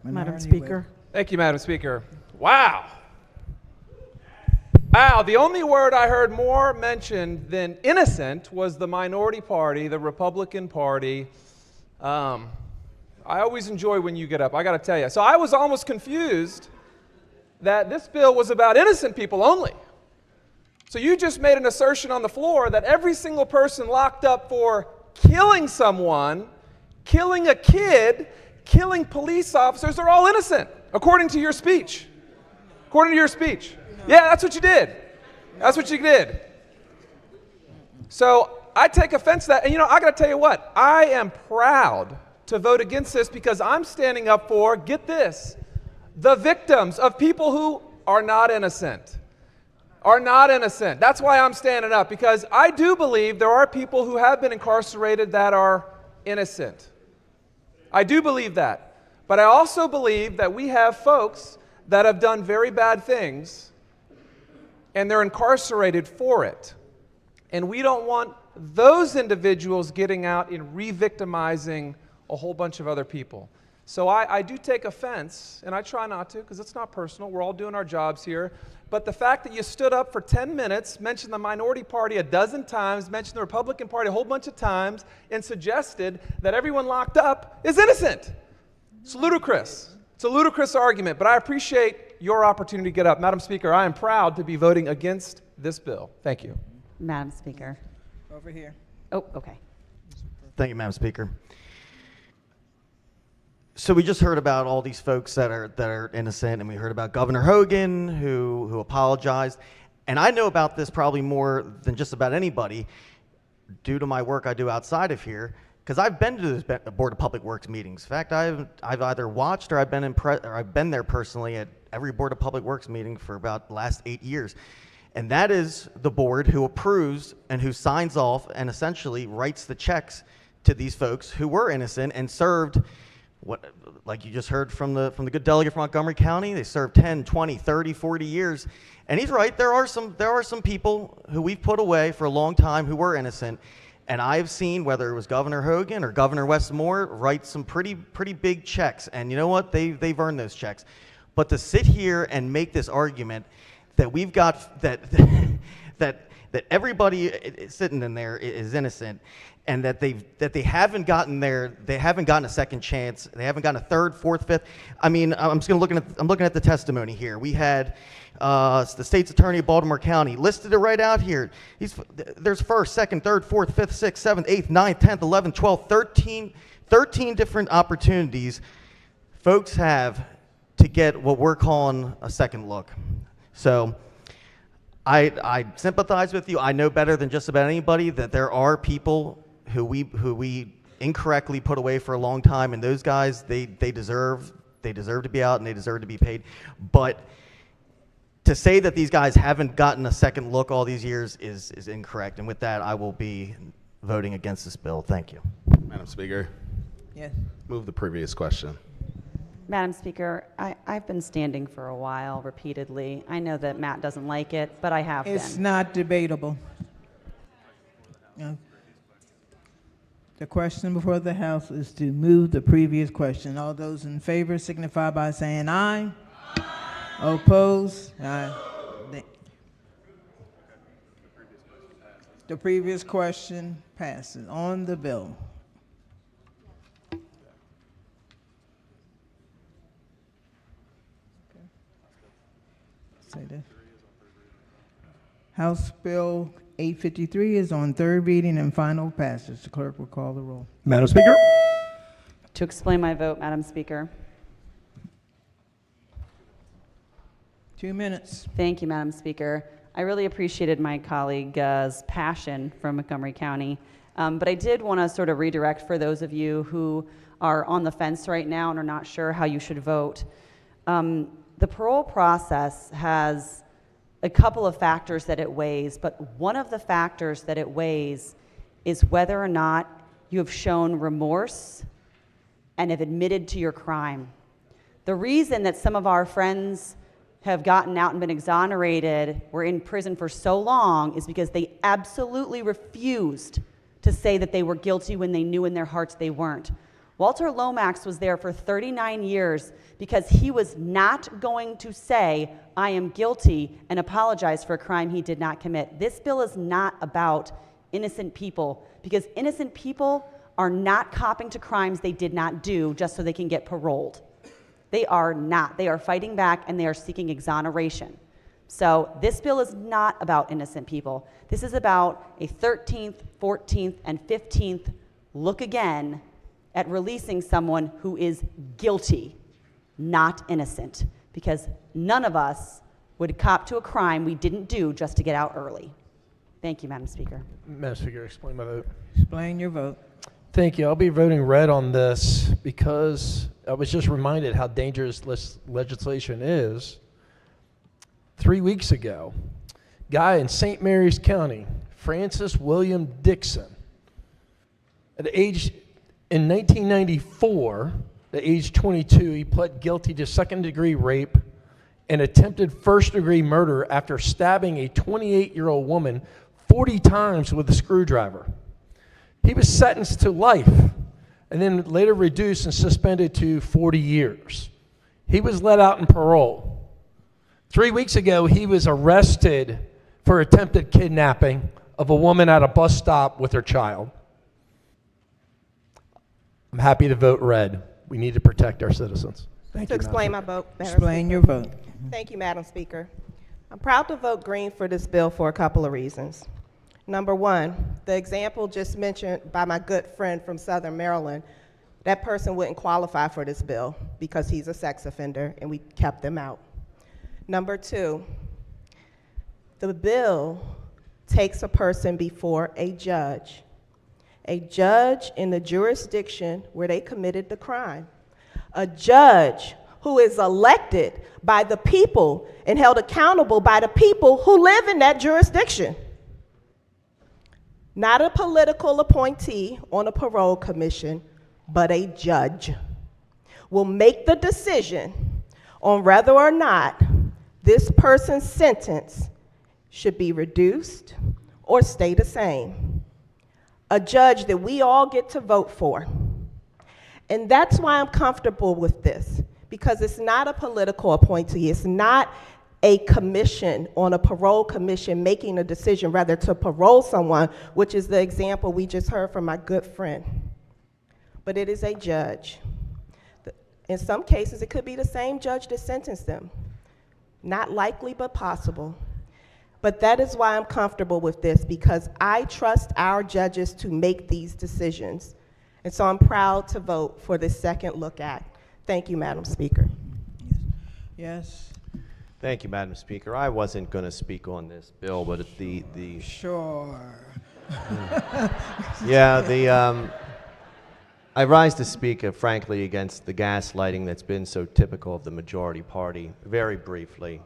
Madam Speaker. Thank you, Madam Speaker. Wow. Wow, the only word I heard more mentioned than innocent was the minority party, the Republican Party. I always enjoy when you get up, I got to tell you. So I was almost confused that this bill was about innocent people only. So you just made an assertion on the floor that every single person locked up for killing someone, killing a kid, killing police officers are all innocent, according to your speech. According to your speech. Yeah, that's what you did. That's what you did. So I take offense to that. And I got to tell you what, I am proud to vote against this because I'm standing up for, get this, the victims of people who are not innocent. Are not innocent. That's why I'm standing up, because I do believe there are people who have been incarcerated that are innocent. I do believe that. But I also believe that we have folks that have done very bad things and they're incarcerated for it. And we don't want those individuals getting out and re-victimizing a whole bunch of other people. So I do take offense, and I try not to because it's not personal. We're all doing our jobs here. But the fact that you stood up for 10 minutes, mentioned the minority party a dozen times, mentioned the Republican Party a whole bunch of times, and suggested that everyone locked up is innocent. It's ludicrous. It's a ludicrous argument, but I appreciate your opportunity to get up. Madam Speaker, I am proud to be voting against this bill. Thank you. Madam Speaker. Over here. Oh, okay. Thank you, Madam Speaker. So we just heard about all these folks that are innocent, and we heard about Governor Hogan who apologized. And I know about this probably more than just about anybody due to my work I do outside of here, because I've been to those Board of Public Works meetings. In fact, I've either watched or I've been there personally at every Board of Public Works meeting for about the last 8 years. And that is the board who approves and who signs off and essentially writes the checks to these folks who were innocent and served like you just heard from the good delegate from Montgomery County, they served 10, 20, 30, 40 years. And he's right, there are some people who we've put away for a long time who were innocent. And I've seen, whether it was Governor Hogan or Governor Westmore, write some pretty big checks. And you know what? They've earned those checks. But to sit here and make this argument that we've got that everybody sitting in there is innocent, and that they haven't gotten a second chance, they haven't gotten a third, fourth, fifth. I mean, I'm looking at the testimony here. We had the state's attorney of Baltimore County listed it right out here. There's first, second, third, fourth, fifth, sixth, seventh, eighth, ninth, 10th, 11th, 12th, 13 different opportunities folks have to get what we're calling a second look. So I sympathize with you. I know better than just about anybody that there are people who we incorrectly put away for a long time, and those guys, they deserve to be out and they deserve to be paid. But to say that these guys haven't gotten a second look all these years is incorrect. And with that, I will be voting against this bill. Thank you. Madam Speaker. Yes. Move the previous question. Madam Speaker, I've been standing for a while repeatedly. I know that Matt doesn't like it, but I have been. It's not debatable. The question before the House is to move the previous question. All those in favor signify by saying aye. Oppose? Aye. The previous question passes. On the bill. Say that. House Bill 853 is on third reading and final passage. The clerk will call the roll. Madam Speaker. To explain my vote, Madam Speaker. 2 minutes. Thank you, Madam Speaker. I really appreciated my colleague's passion from Montgomery County, but I did want to sort of redirect for those of you who are on the fence right now and are not sure how you should vote. The parole process has a couple of factors that it weighs, but one of the factors that it weighs is whether or not you have shown remorse and have admitted to your crime. The reason that some of our friends have gotten out and been exonerated, were in prison for so long, is because they absolutely refused to say that they were guilty when they knew in their hearts they weren't. Walter Lomax was there for 39 years because he was not going to say, I am guilty, and apologize for a crime he did not commit. This bill is not about innocent people, because innocent people are not copping to crimes they did not do just so they can get paroled. They are not. They are fighting back and they are seeking exoneration. So this bill is not about innocent people. This is about a 13th, 14th, and 15th look again at releasing someone who is guilty, not innocent, because none of us would cop to a crime we didn't do just to get out early. Thank you, Madam Speaker. Madam Speaker, explain my vote. Explain your vote. Thank you. I'll be voting red on this because I was just reminded how dangerous legislation is. 3 weeks ago, guy in St. Mary's County, Francis William Dixon, in 1994, at age 22, he pled guilty to second-degree rape and attempted first-degree murder after stabbing a 28-year-old woman 40 times with a screwdriver. He was sentenced to life and then later reduced and suspended to 40 years. He was let out in parole. 3 weeks ago, he was arrested for attempted kidnapping of a woman at a bus stop with her child. I'm happy to vote red. We need to protect our citizens. Thank you. To explain my vote, Madam Explain Speaker. your vote. Thank you, Madam Speaker. I'm proud to vote green for this bill for a couple of reasons. Number one, the example just mentioned by my good friend from Southern Maryland, that person wouldn't qualify for this bill because he's a sex offender and we kept them out. Number two, the bill takes a person before a judge in the jurisdiction where they committed the crime, a judge who is elected by the people and held accountable by the people who live in that jurisdiction. Not a political appointee on a parole commission, but a judge. will make the decision on whether or not this person's sentence should be reduced or stay the same. A judge that we all get to vote for. And that's why I'm comfortable with this, because it's not a political appointee. It's not a commission on a parole commission making a decision whether to parole someone, which is the example we just heard from my good friend. But it is a judge. In some cases, it could be the same judge that sentenced them. Not likely, but possible. But that is why I'm comfortable with this, because I trust our judges to make these decisions. And so I'm proud to vote for this second look at. Thank you, Madam Speaker. Yes. Thank you, Madam Speaker. I wasn't going to speak on this bill, but Sure. Yeah, I rise to speak, frankly, against the gaslighting that's been so typical of the majority party. Very briefly,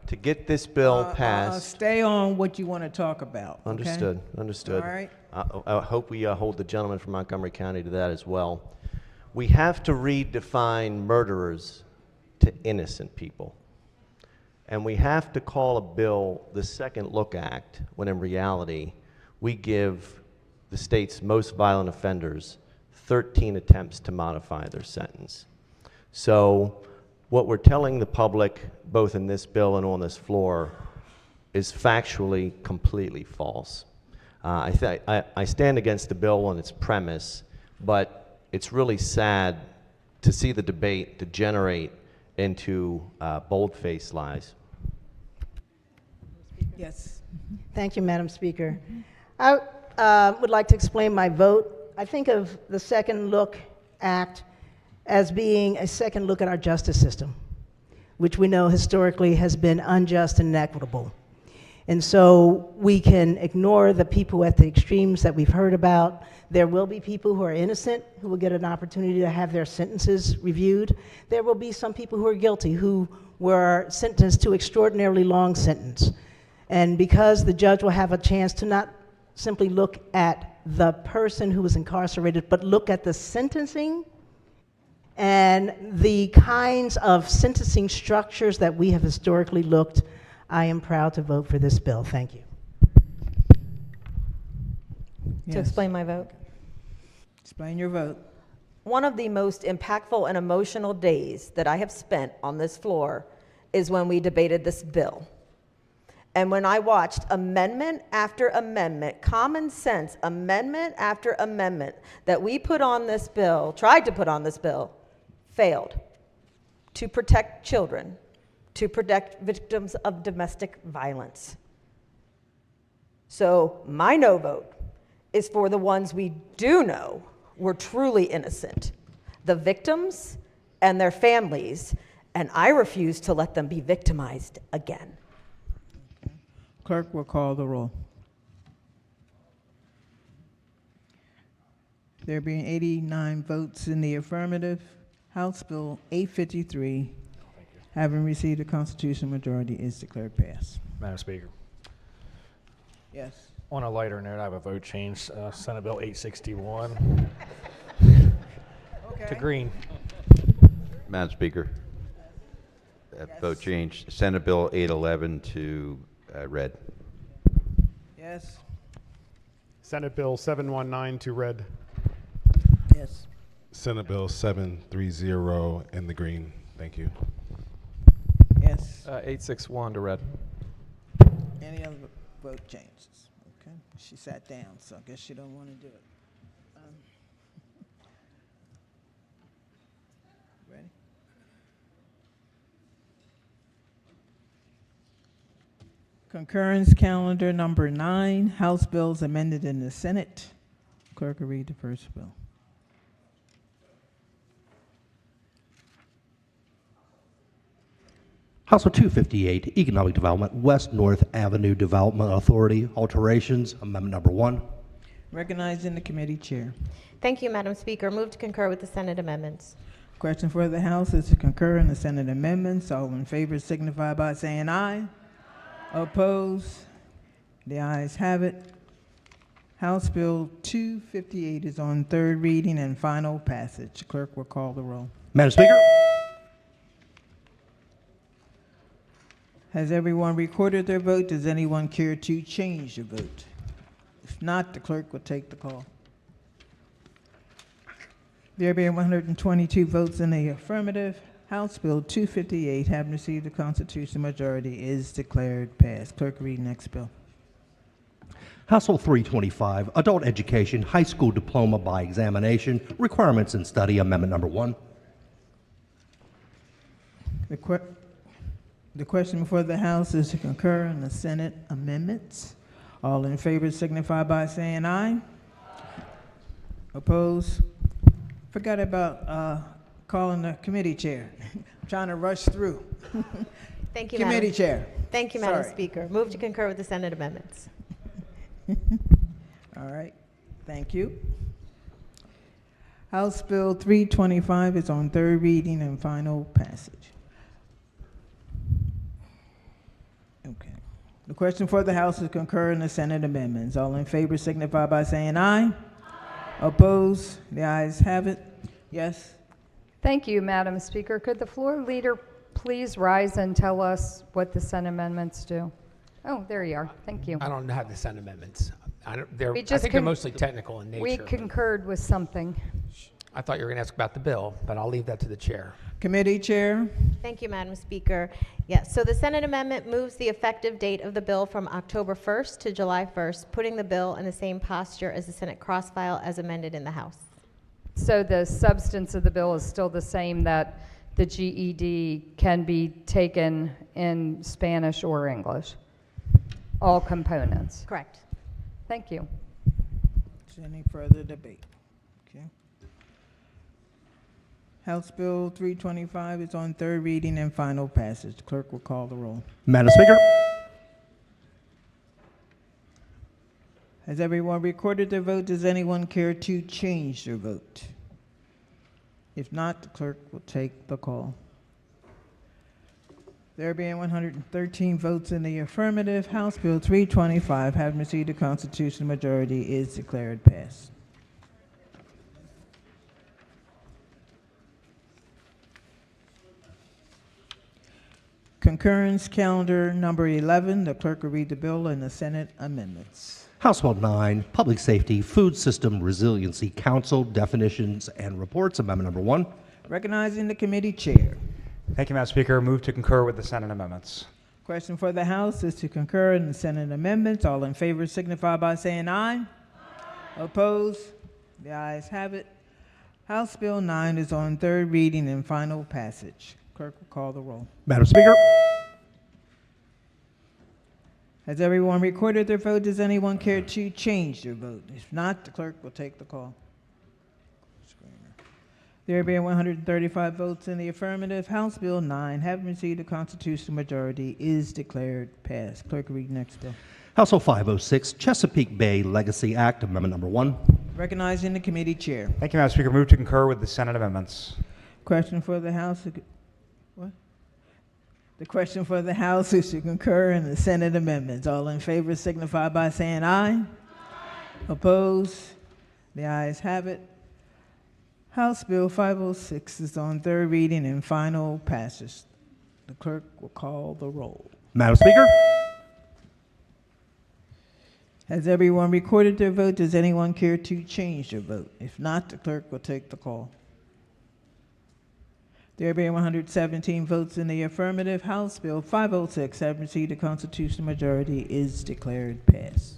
to get this bill passed. Stay on what you want to talk about. Understood. Okay? Understood. All right. I hope we hold the gentleman from Montgomery County to that as well. We have to redefine murderers to innocent people. And we have to call a bill the Second Look Act, when in reality, we give the state's most violent offenders 13 attempts to modify their sentence. So what we're telling the public, both in this bill and on this floor, is factually completely false. I stand against the bill on its premise, but it's really sad to see the debate degenerate into bold-faced lies. Yes. Thank you, Madam Speaker. I would like to explain my vote. I think of the Second Look Act as being a second look at our justice system, which we know historically has been unjust and inequitable. And so we can ignore the people at the extremes that we've heard about. There will be people who are innocent who will get an opportunity to have their sentences reviewed. There will be some people who are guilty who were sentenced to extraordinarily long sentence. And because the judge will have a chance to not simply look at the person who was incarcerated, but look at the sentencing and the kinds of sentencing structures that we have historically looked, I am proud to vote for this bill. Thank you. Yes. To explain my vote. Explain your vote. One of the most impactful and emotional days that I have spent on this floor is when we debated this bill. And when I watched amendment after amendment, common sense amendment after amendment that we put on this bill, tried to put on this bill, failed to protect children, to protect victims of domestic violence. So my no vote is for the ones we do know were truly innocent, the victims and their families, and I refuse to let them be victimized again. Clerk will call the roll. There being 89 votes in the affirmative, House Bill 853, having received a constitutional majority, is declared passed. Madam Speaker. Yes. On a lighter note, I have a vote change. Senate Bill 861 to green. Madam Speaker. Vote change. Senate Bill 811 to red. Yes. Senate Bill 719 to red. Yes. Senate Bill 730 in the green. Thank you. Yes. 861 to red. Any other vote changes? Okay. She sat down, so I guess she don't want to do it. Ready? Concurrence calendar number 9, House bills amended in the Senate. Clerk will read the first bill. House Bill 258, Economic Development, West North Avenue Development Authority, alterations, amendment number 1. Recognizing the committee chair. Thank you, Madam Speaker. Move to concur with the Senate amendments. Question for the House is to concur in the Senate amendments. All in favor signify by saying aye. Opposed? The ayes have it. House Bill 258 is on third reading and final passage. Clerk will call the roll. Madam Speaker, Has everyone recorded their vote? Does anyone care to change their vote? If not, the clerk will take the call. There being 122 votes in the affirmative, House Bill 258, having received a constitutional majority, is declared passed. Clerk, read next bill. House Bill 325, Adult Education High School Diploma by Examination Requirements and Study, Amendment Number 1. The question before the House is to concur in the Senate amendments. All in favor signify by saying aye. Opposed? Forgot about calling the committee chair. I'm trying to rush through. Thank you, Committee Madam. chair. Thank you, Madam Sorry. Speaker. Move to concur with the Senate amendments. All right, thank you. House Bill 325 is on third reading and final passage. Okay. The question for the House is concur in the Senate amendments. All in favor signify by saying aye. Opposed? The ayes have it. Yes? Thank you, Madam Speaker. Could the floor leader please rise and tell us what the Senate amendments do? Oh, there you are. Thank you. I don't have the Senate amendments. I think We they're mostly technical in nature. We but concurred with something. I thought you were going to ask about the bill, but I'll leave that to the chair. Committee chair. Thank you, Madam Speaker. Yes, so the Senate amendment moves the effective date of the bill from October 1st to July 1st, putting the bill in the same posture as the Senate cross-file as amended in the House. So the substance of the bill is still the same, that the GED can be taken in Spanish or English? All components? Correct. Thank you. Is there any further debate? Okay. House Bill 325 is on third reading and final passage. The clerk will call the roll. Madam Speaker, Has everyone recorded their vote? Does anyone care to change their vote? If not, the clerk will take the call. There being 113 votes in the affirmative, House Bill 325, having received a constitutional majority, is declared passed. Concurrence calendar number 11. The clerk will read the bill and the Senate amendments. House Bill 9, Public Safety Food System Resiliency Council Definitions and Reports, Amendment Number 1. Recognizing the committee chair. Thank you, Madam Speaker. Move to concur with the Senate amendments. Question for the House is to concur in the Senate amendments. All in favor signify by saying aye. Opposed? The ayes have it. House Bill 9 is on third reading and final passage. Clerk will call the roll. Madam Speaker, Has everyone recorded their vote? Does anyone care to change their vote? If not, the clerk will take the call. There being 135 votes in the affirmative, House Bill 9, having received a constitutional majority, is declared passed. Clerk will read next bill. House Bill 506, Chesapeake Bay Legacy Act, Amendment Number 1. Recognizing the committee chair. Thank you, Madam Speaker. Move to concur with the Senate amendments. Question for the House. What? The question for the House is to concur in the Senate amendments. All in favor signify by saying aye. Opposed? The ayes have it. House Bill 506 is on third reading and final passage. The clerk will call the roll. Madam Speaker, Has everyone recorded their vote? Does anyone care to change their vote? If not, the clerk will take the call. There being 117 votes in the affirmative, House Bill 506, having received a constitutional majority, is declared passed.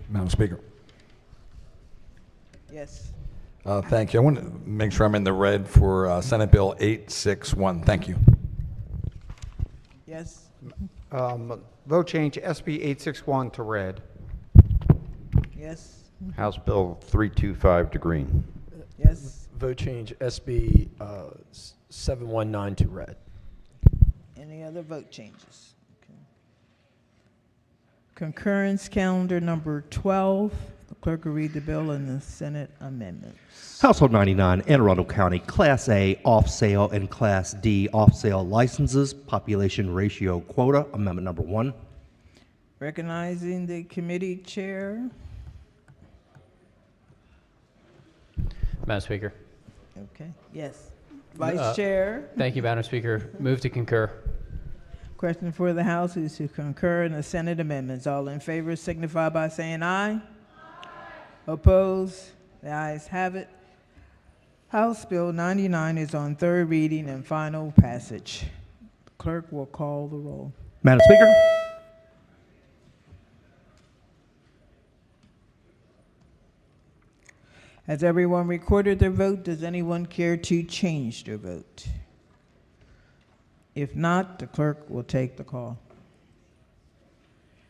Madam Speaker. Yes. Thank you. I want to make sure I'm in the red for Senate Bill 861. Thank you. Yes. Vote change SB 861 to red. Yes. House Bill 325 to green. Yes. Vote change SB 719 to red. Any other vote changes? Okay. Concurrence calendar number 12. The clerk will read the bill and the Senate amendments. House Bill 99, Anne Arundel County Class A off-sale and Class D off-sale licenses, population ratio quota, Amendment Number 1. Recognizing the committee chair. Madam Speaker. Okay, yes. Vice Chair. Thank you, Madam Speaker. Move to concur. Question for the House is to concur in the Senate amendments. All in favor signify by saying aye. Opposed? The ayes have it. House Bill 99 is on third reading and final passage. Clerk will call the roll. Madam Speaker. Has everyone recorded their vote? Does anyone care to change their vote? If not, the clerk will take the call.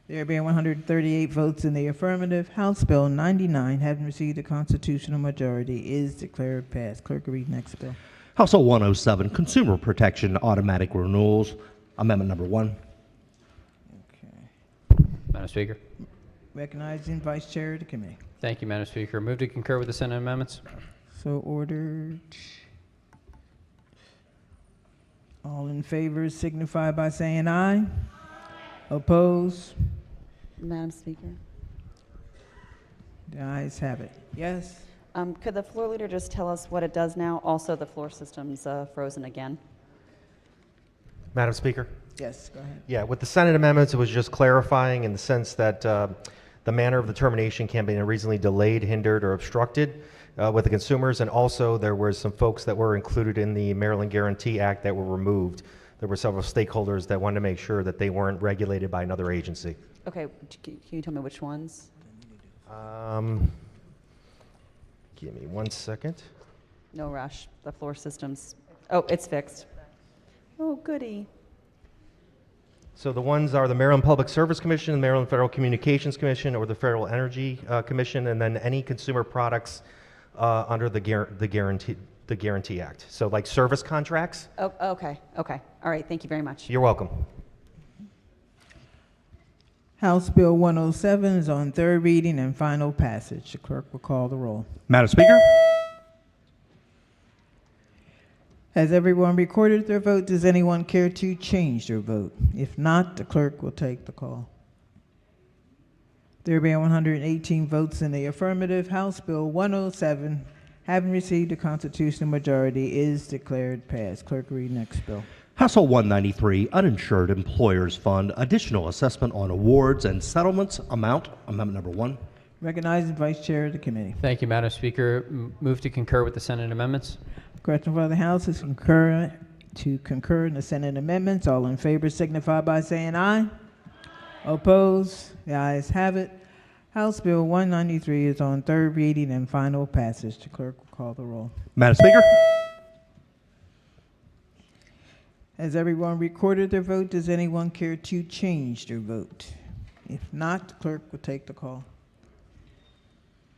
There being 138 votes in the affirmative, House Bill 99, having received a constitutional majority, is declared passed. Clerk will read next bill. House Bill 107, Consumer Protection Automatic Renewals, Amendment number 1. Madam Speaker. Recognizing Vice Chair of the committee. Thank you, Madam Speaker. Move to concur with the Senate amendments. So ordered. All in favor signify by saying aye. Opposed? Madam Speaker. The ayes have it. Yes? Could the floor leader just tell us what it does now? Also, the floor system's frozen again. Madam Speaker? Yes, go ahead. Yeah, with the Senate amendments, it was just clarifying in the sense that the manner of the termination can be unreasonably delayed, hindered, or obstructed with the consumers, and also there were some folks that were included in the Maryland Guarantee Act that were removed. There were several stakeholders that wanted to make sure that they weren't regulated by another agency. Okay, can you tell me which ones? Give me 1 second. No rush. The floor system's, oh, it's fixed. Oh, goody. So the ones are the Maryland Public Service Commission, the Maryland Federal Communications Commission, or the Federal Energy Commission, and then any consumer products under the Guarantee Act. So like service contracts. Oh, okay. All right, thank you very much. You're welcome. House Bill 107 is on third reading and final passage. The clerk will call the roll. Madam Speaker. Has everyone recorded their vote? Does anyone care to change their vote? If not, the clerk will take the call. There being 118 votes in the affirmative, House Bill 107, having received a constitutional majority, is declared passed. Clerk, read next bill. House Bill 193, Uninsured Employers Fund, Additional Assessment on Awards and Settlements, Amendment number 1. Recognizing Vice Chair of the committee. Thank you, Madam Speaker. Move to concur with the Senate amendments. Question for the House is to concur in the Senate amendments. All in favor signify by saying aye. Opposed? The ayes have it. House Bill 193 is on third reading and final passage. The clerk will call the roll. Madam Speaker. Has everyone recorded their vote? Does anyone care to change their vote? If not, the clerk will take the call.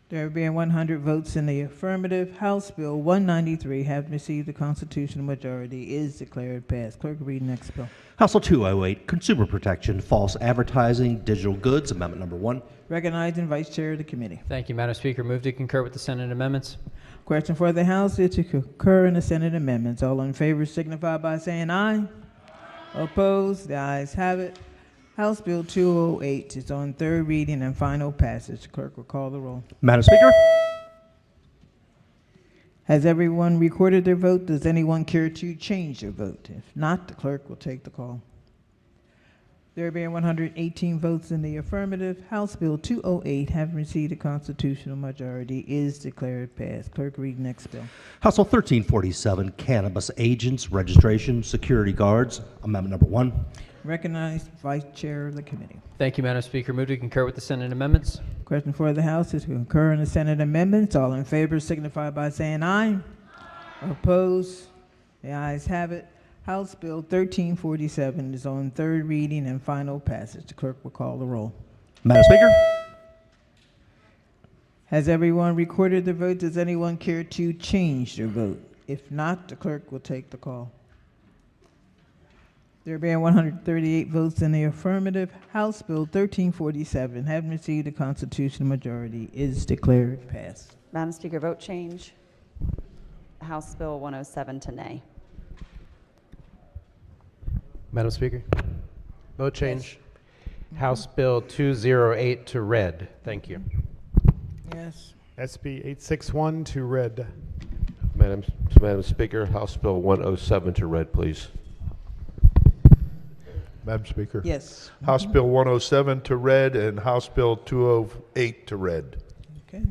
There being 100 votes in the affirmative, House Bill 193, having received the constitutional majority, is declared passed. Clerk, read next bill. House Bill 208, Consumer Protection, False Advertising, Digital Goods, Amendment number 1. Recognizing Vice Chair of the committee. Thank you, Madam Speaker. Move to concur with the Senate amendments. Question for the House is to concur in the Senate amendments. All in favor signify by saying aye. Opposed? The ayes have it. House Bill 208 is on third reading and final passage. The clerk will call the roll. Madam Speaker. Has everyone recorded their vote? Does anyone care to change their vote? If not, the clerk will take the call. There being 118 votes in the affirmative, House Bill 208, having received a constitutional majority, is declared passed. Clerk, read next bill. House Bill 1347, Cannabis Agents, Registration, Security Guards, Amendment number 1. Recognized Vice Chair of the committee. Thank you, Madam Speaker. Move to concur with the Senate amendments. Question for the House is to concur in the Senate amendments. All in favor signify by saying aye. Opposed? The ayes have it. House Bill 1347 is on third reading and final passage. The clerk will call the roll. Madam Speaker. Has everyone recorded their vote? Does anyone care to change their vote? If not, the clerk will take the call. There being 138 votes in the affirmative, House Bill 1347, having received a constitutional majority, is declared passed. Madam Speaker, vote change. House Bill 107 to nay. Madam Speaker, vote change. Yes. House Bill 208 to red. Thank you. Yes. SB 861 to red. Madam Speaker, House Bill 107 to read, please. Madam Speaker? Yes. House Bill 107 to read and House Bill 208 to read. Okay.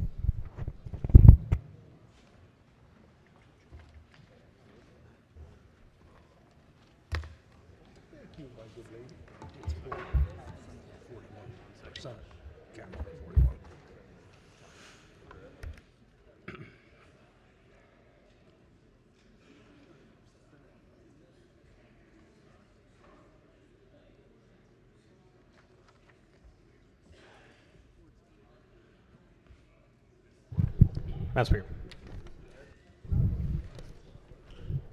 Madam Speaker.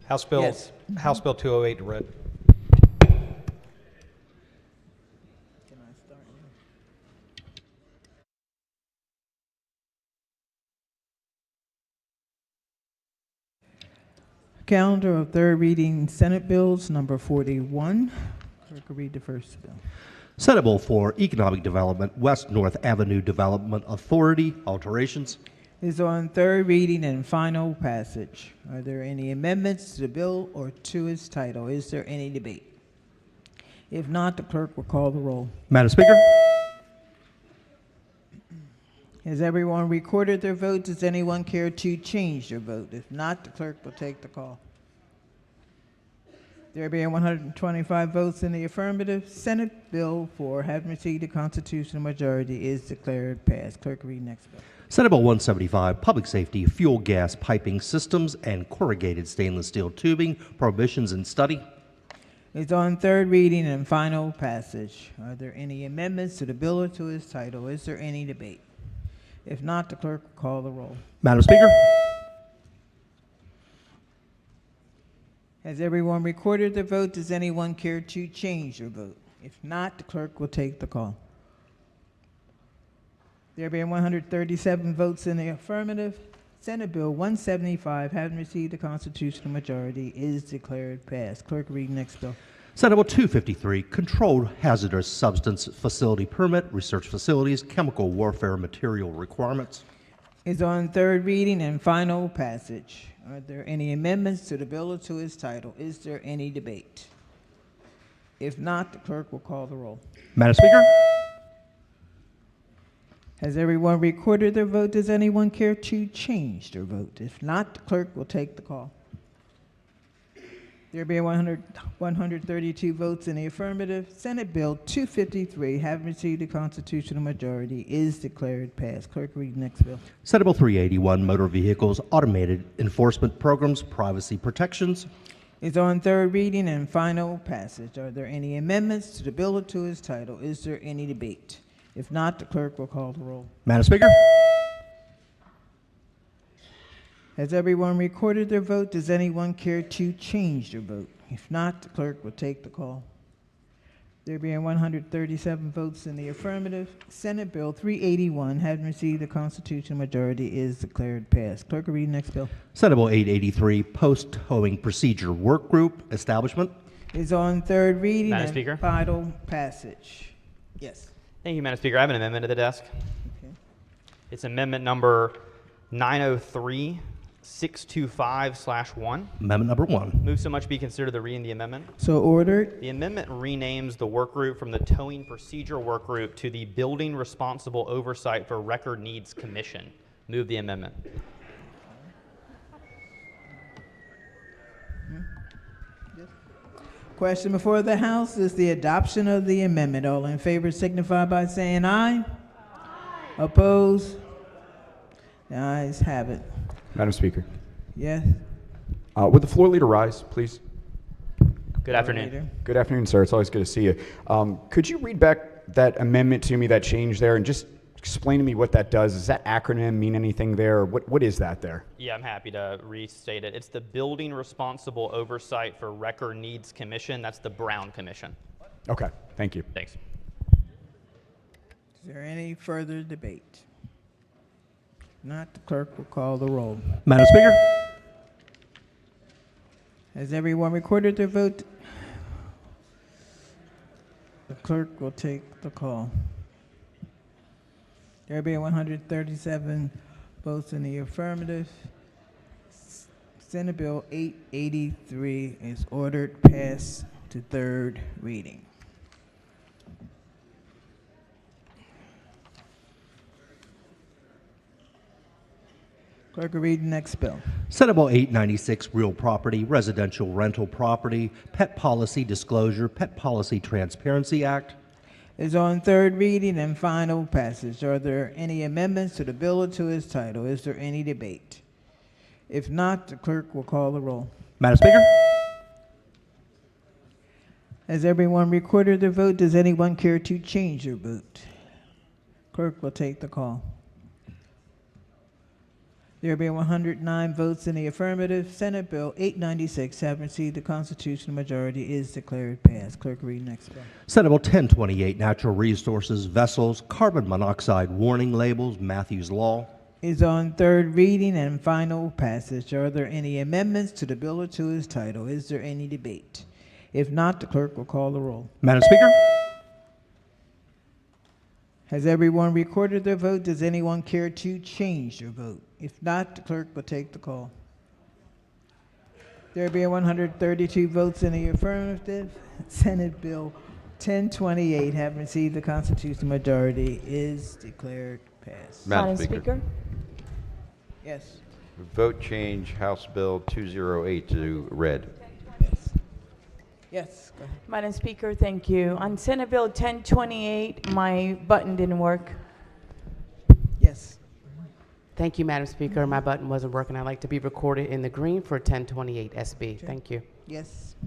House Bill, Yes. House Bill 208 to read. Calendar of third reading Senate bills, number 41. Clerk will read the first bill. Senate Bill for Economic Development, West North Avenue Development Authority, alterations. Is on third reading and final passage. Are there any amendments to the bill or to its title? Is there any debate? If not, the clerk will call the roll. Madam Speaker? Has everyone recorded their vote? Does anyone care to change their vote? If not, the clerk will take the call. There being 125 votes in the affirmative, Senate Bill 4, having received a constitutional majority, is declared passed. Clerk, read next bill. Senate Bill 175, Public Safety, Fuel Gas Piping Systems, and Corrugated Stainless Steel Tubing, Prohibitions and Study. It's on third reading and final passage. Are there any amendments to the bill or to its title? Is there any debate? If not, the clerk will call the roll. Madam Speaker? Has everyone recorded their vote? Does anyone care to change their vote? If not, the clerk will take the call. There being 137 votes in the affirmative, Senate Bill 175, having received a constitutional majority, is declared passed. Clerk, read next bill. Senate Bill 253, Controlled Hazardous Substance Facility Permit, Research Facilities, Chemical Warfare Material Requirements. Is on third reading and final passage. Are there any amendments to the bill or to its title? Is there any debate? If not, the clerk will call the roll. Madam Speaker? Has everyone recorded their vote? Does anyone care to change their vote? If not, the clerk will take the call. There being 132 votes in the affirmative, Senate Bill 253, having received a constitutional majority, is declared passed. Clerk, read next bill. Senate Bill 381, Motor Vehicles, Automated Enforcement Programs, Privacy Protections. Is on third reading and final passage. Are there any amendments to the bill or to its title? Is there any debate? If not, the clerk will call the roll. Madam Speaker? Has everyone recorded their vote? Does anyone care to change their vote? If not, the clerk will take the call. There being 137 votes in the affirmative, Senate Bill 381, having received a constitutional majority, is declared passed. Clerk will read next bill. Senate Bill 883, Post-Towing Procedure Work Group, Establishment. Is on third reading Madam and Speaker? final passage. Yes. Thank you, Madam Speaker. I have an amendment to the desk. Okay. It's amendment number 903-625/1. Amendment number 1. Move so much be considered the reading the amendment. So ordered. The amendment renames the work group from the Towing Procedure Work Group to the Building Responsible Oversight for Record Needs Commission. Move the amendment. Question before the House is the adoption of the amendment. All in favor signify by saying aye. Aye. Opposed? The ayes have it. Madam Speaker. Yes. Would the floor leader rise, please? Good afternoon. Good afternoon, sir. It's always good to see you. Could you read back that amendment to me, that change there, and just explain to me what that does? Does that acronym mean anything there? What is that there? Yeah, I'm happy to restate it. It's the Building Responsible Oversight for Record Needs Commission. That's the Brown Commission. Okay, thank you. Thanks. Is there any further debate? Not, the clerk will call the roll. Madam Speaker? Has everyone recorded their vote? The clerk will take the call. There being 137 votes in the affirmative, Senate Bill 883 is ordered passed to third reading. Clerk will read the next bill. Senate Bill 896, real property, residential rental property, pet policy disclosure, pet policy transparency act. Is on third reading and final passage. Are there any amendments to the bill or to its title? Is there any debate? If not, the clerk will call the roll. Madam Speaker? Has everyone recorded their vote? Does anyone care to change their vote? Clerk will take the call. There being 109 votes in the affirmative, Senate Bill 896, having received the constitutional majority, is declared passed. Clerk, read next bill. Senate Bill 1028, natural resources, vessels, carbon monoxide warning labels, Matthews Law. Is on third reading and final passage. Are there any amendments to the bill or to its title? Is there any debate? If not, the clerk will call the roll. Madam Speaker? Has everyone recorded their vote? Does anyone care to change their vote? If not, the clerk will take the call. There being 132 votes in the affirmative, Senate Bill 1028, having received the constitutional majority, is declared passed. Madam Speaker. Yes. Vote change House Bill 208 to read. Yes. Go ahead. Madam Speaker, thank you. On Senate Bill 1028, my button didn't work. Yes. Thank you, Madam Speaker. My button wasn't working. I'd like to be recorded in the green for 1028 SB. Thank you. Yes.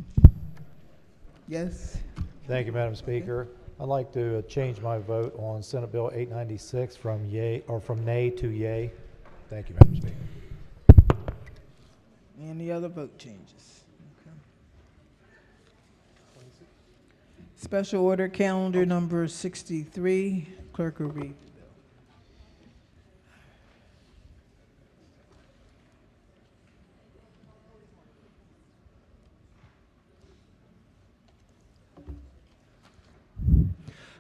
Yes. Thank you, Madam Speaker. I'd like to change my vote on Senate Bill 896 from nay to yay. Thank you, Madam Speaker. Any other vote changes? Special order calendar number 63. Clerk will read.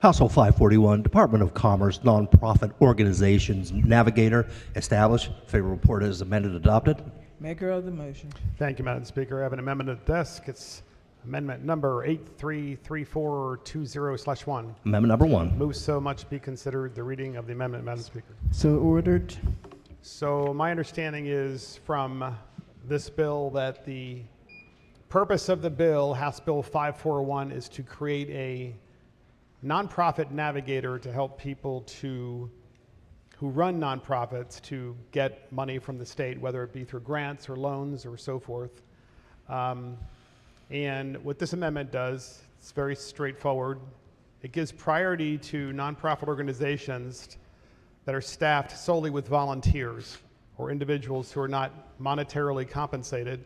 Household 541, Department of Commerce, nonprofit organizations, navigator, established. Favorable report is amended, adopted. Maker of the motion. Thank you, Madam Speaker. I have an amendment at the desk. It's amendment number 833420/1. Amendment number 1. Move so much be considered the reading of the amendment, Madam Speaker. So ordered. So my understanding is from this bill that the purpose of the bill, House Bill 541, is to create a nonprofit navigator to help people who run nonprofits to get money from the state, whether it be through grants or loans or so forth. And what this amendment does, it's very straightforward. It gives priority to nonprofit organizations that are staffed solely with volunteers or individuals who are not monetarily compensated.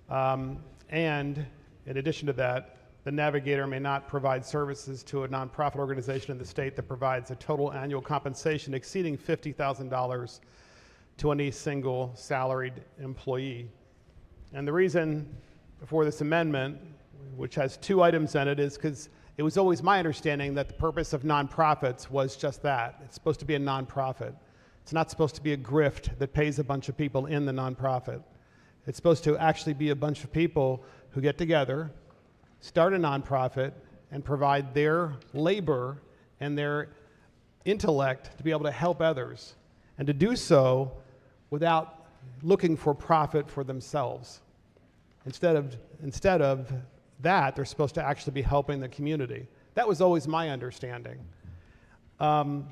And in addition to that, the navigator may not provide services to a nonprofit organization in the state that provides a total annual compensation exceeding $50,000 to any single salaried employee. And the reason for this amendment, which has 2 items in it, is because it was always my understanding that the purpose of nonprofits was just that. It's supposed to be a nonprofit. It's not supposed to be a grift that pays a bunch of people in the nonprofit. It's supposed to actually be a bunch of people who get together, start a nonprofit, and provide their labor and their intellect to be able to help others, and to do so without looking for profit for themselves. Instead of that, they're supposed to actually be helping the community. That was always my understanding. And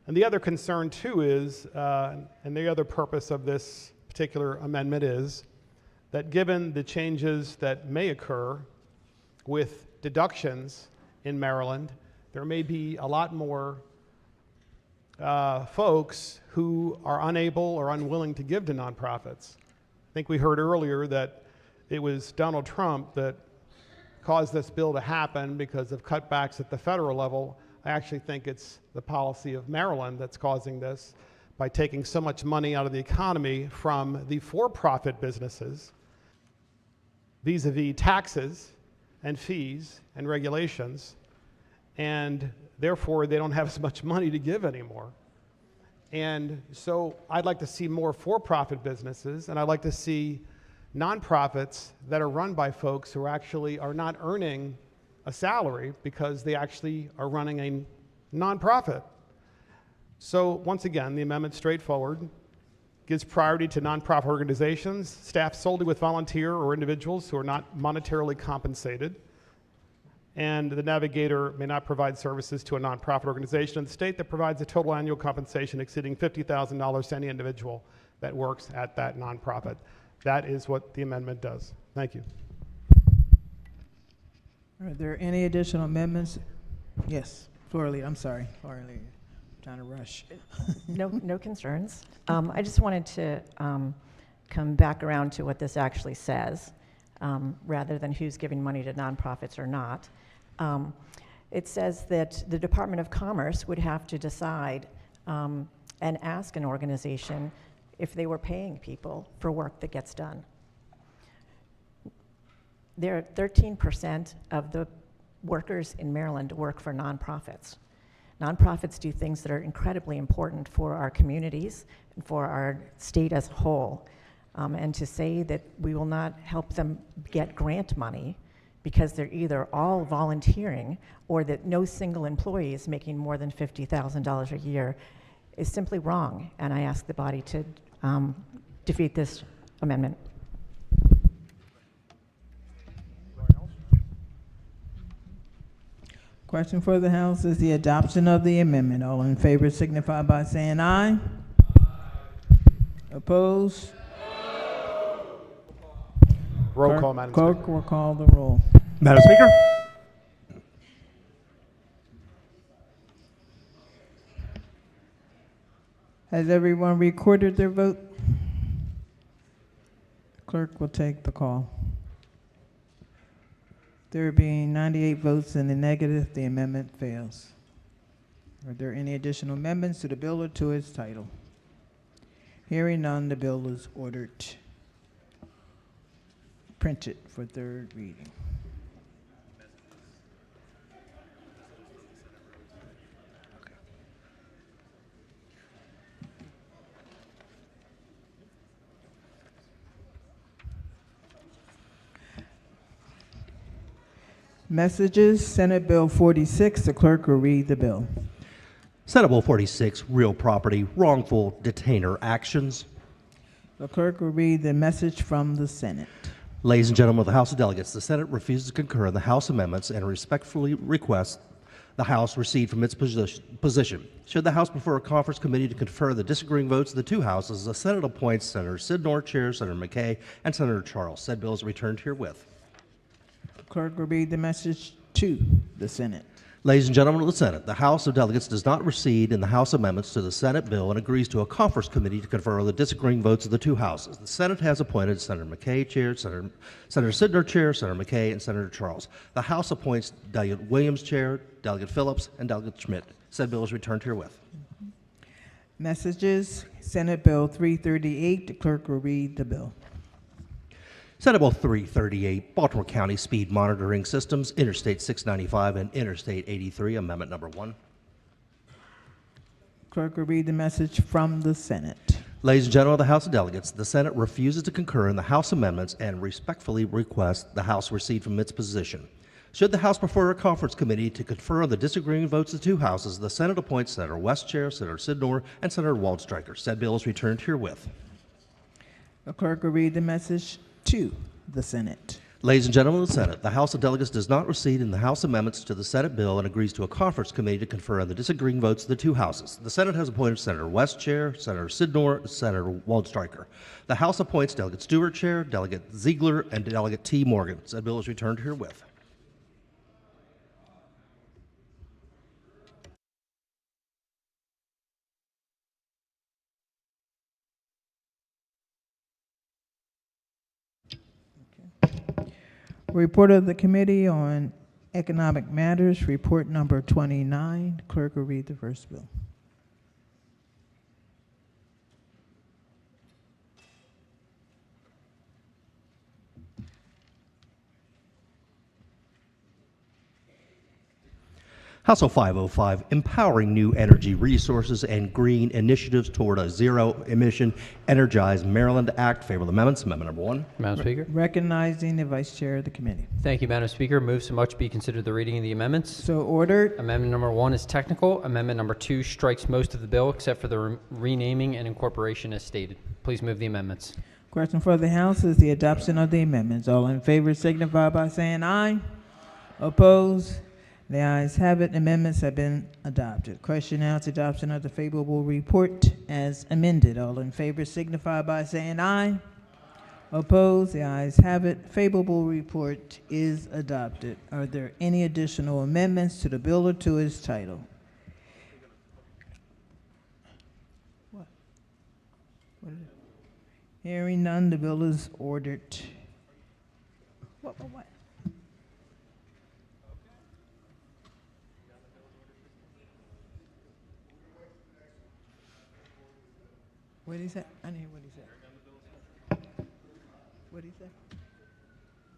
the other concern too is, and the other purpose of this particular amendment is, that given the changes that may occur with deductions in Maryland, there may be a lot more folks who are unable or unwilling to give to nonprofits. I think we heard earlier that it was Donald Trump that caused this bill to happen because of cutbacks at the federal level. I actually think it's the policy of Maryland that's causing this by taking so much money out of the economy from the for-profit businesses vis-a-vis taxes and fees and regulations, and therefore they don't have as much money to give anymore. And so I'd like to see more for-profit businesses, and I'd like to see nonprofits that are run by folks who actually are not earning a salary because they actually are running a nonprofit. So once again, the amendment's straightforward. Gives priority to nonprofit organizations staffed solely with volunteer or individuals who are not monetarily compensated. And the navigator may not provide services to a nonprofit organization in the state that provides a total annual compensation exceeding $50,000 to any individual that works at that nonprofit. That is what the amendment does. Thank you. Are there any additional amendments? Yes, floor leader, I'm sorry, floor leader. Trying to rush. No concerns. I just wanted to come back around to what this actually says, rather than who's giving money to nonprofits or not. It says that the Department of Commerce would have to decide and ask an organization if they were paying people for work that gets done. There are 13% of the workers in Maryland work for nonprofits. Nonprofits do things that are incredibly important for our communities and for our state as a whole. And to say that we will not help them get grant money because they're either all volunteering or that no single employee is making more than $50,000 a year is simply wrong. And I ask the body to defeat this amendment. Question for the House is the adoption of the amendment. All in favor signify by saying aye. Opposed? Roll call, Madam Clerk Speaker. will call the roll. Madam Speaker? Has everyone recorded their vote? Clerk will take the call. There being 98 votes in the negative, the amendment fails. Are there any additional amendments to the bill or to its title? Hearing none, the bill is ordered printed for third reading. Messages, Senate Bill 46, the clerk will read the bill. Senate Bill 46, real property, wrongful detainer actions. The clerk will read the message from the Senate. Ladies and gentlemen of the House of Delegates, the Senate refuses to concur in the House amendments and respectfully requests the House recede from its position. Should the House prefer a conference committee to confer the disagreeing votes of the two houses, the Senate appoints Senator Sidnor, Chair, Senator McKay, and Senator Charles. Said bill is returned herewith. Clerk will read the message to the Senate. Ladies and gentlemen of the Senate, the House of Delegates does not recede in the House amendments to the Senate bill and agrees to a conference committee to confer the disagreeing votes of the two houses. The Senate has appointed Senator McKay, Chair, Senator Sidnor, Chair, Senator McKay, and Senator Charles. The House appoints Delegate Williams, Chair, Delegate Phillips, and Delegate Schmidt. Said bill is returned herewith. Messages, Senate Bill 338, the clerk will read the bill. Senate Bill 338, Baltimore County Speed Monitoring Systems, Interstate 695 and Interstate 83, Amendment Number 1. Clerk will read the message from the Senate. Ladies and gentlemen of the House of Delegates, the Senate refuses to concur in the House amendments and respectfully requests the House recede from its position. Should the House prefer a conference committee to confer on the disagreeing votes of the two houses, the Senate appoints Senator West, Chair, Senator Sidnor, and Senator Waldstreicher. Said bill is returned herewith. The clerk will read the message to the Senate. Ladies and gentlemen of the Senate, the House of Delegates does not recede in the House amendments to the Senate bill and agrees to a conference committee to confer on the disagreeing votes of the two houses. The Senate has appointed Senator West, Chair, Senator Sidnor, Senator Waldstreicher. The House appoints Delegate Stewart, Chair, Delegate Ziegler, and Delegate T. Morgan. Said bill is returned herewith. Report of the Committee on Economic Matters, report number 29. Clerk will read the first bill. House Bill 505, empowering new energy resources and green initiatives toward a zero-emission Energize Maryland Act. Favorable amendments. Amendment number 1. Madam Speaker. Recognizing the Vice Chair of the committee. Thank you, Madam Speaker. Move so much be considered the reading of the amendments. So ordered. Amendment number 1 is technical. Amendment number 2 strikes most of the bill except for the renaming and incorporation as stated. Please move the amendments. Question for the House is the adoption of the amendments. All in favor signify by saying aye. Opposed? The ayes have it. Amendments have been adopted. Question now is adoption of the favorable report as amended. All in favor signify by saying aye. Opposed? The ayes have it. Favorable report is adopted. Are there any additional amendments to the bill or to its title? What is it? Hearing none, the bill is ordered. What? What did he say? I didn't hear what he said. What did he say?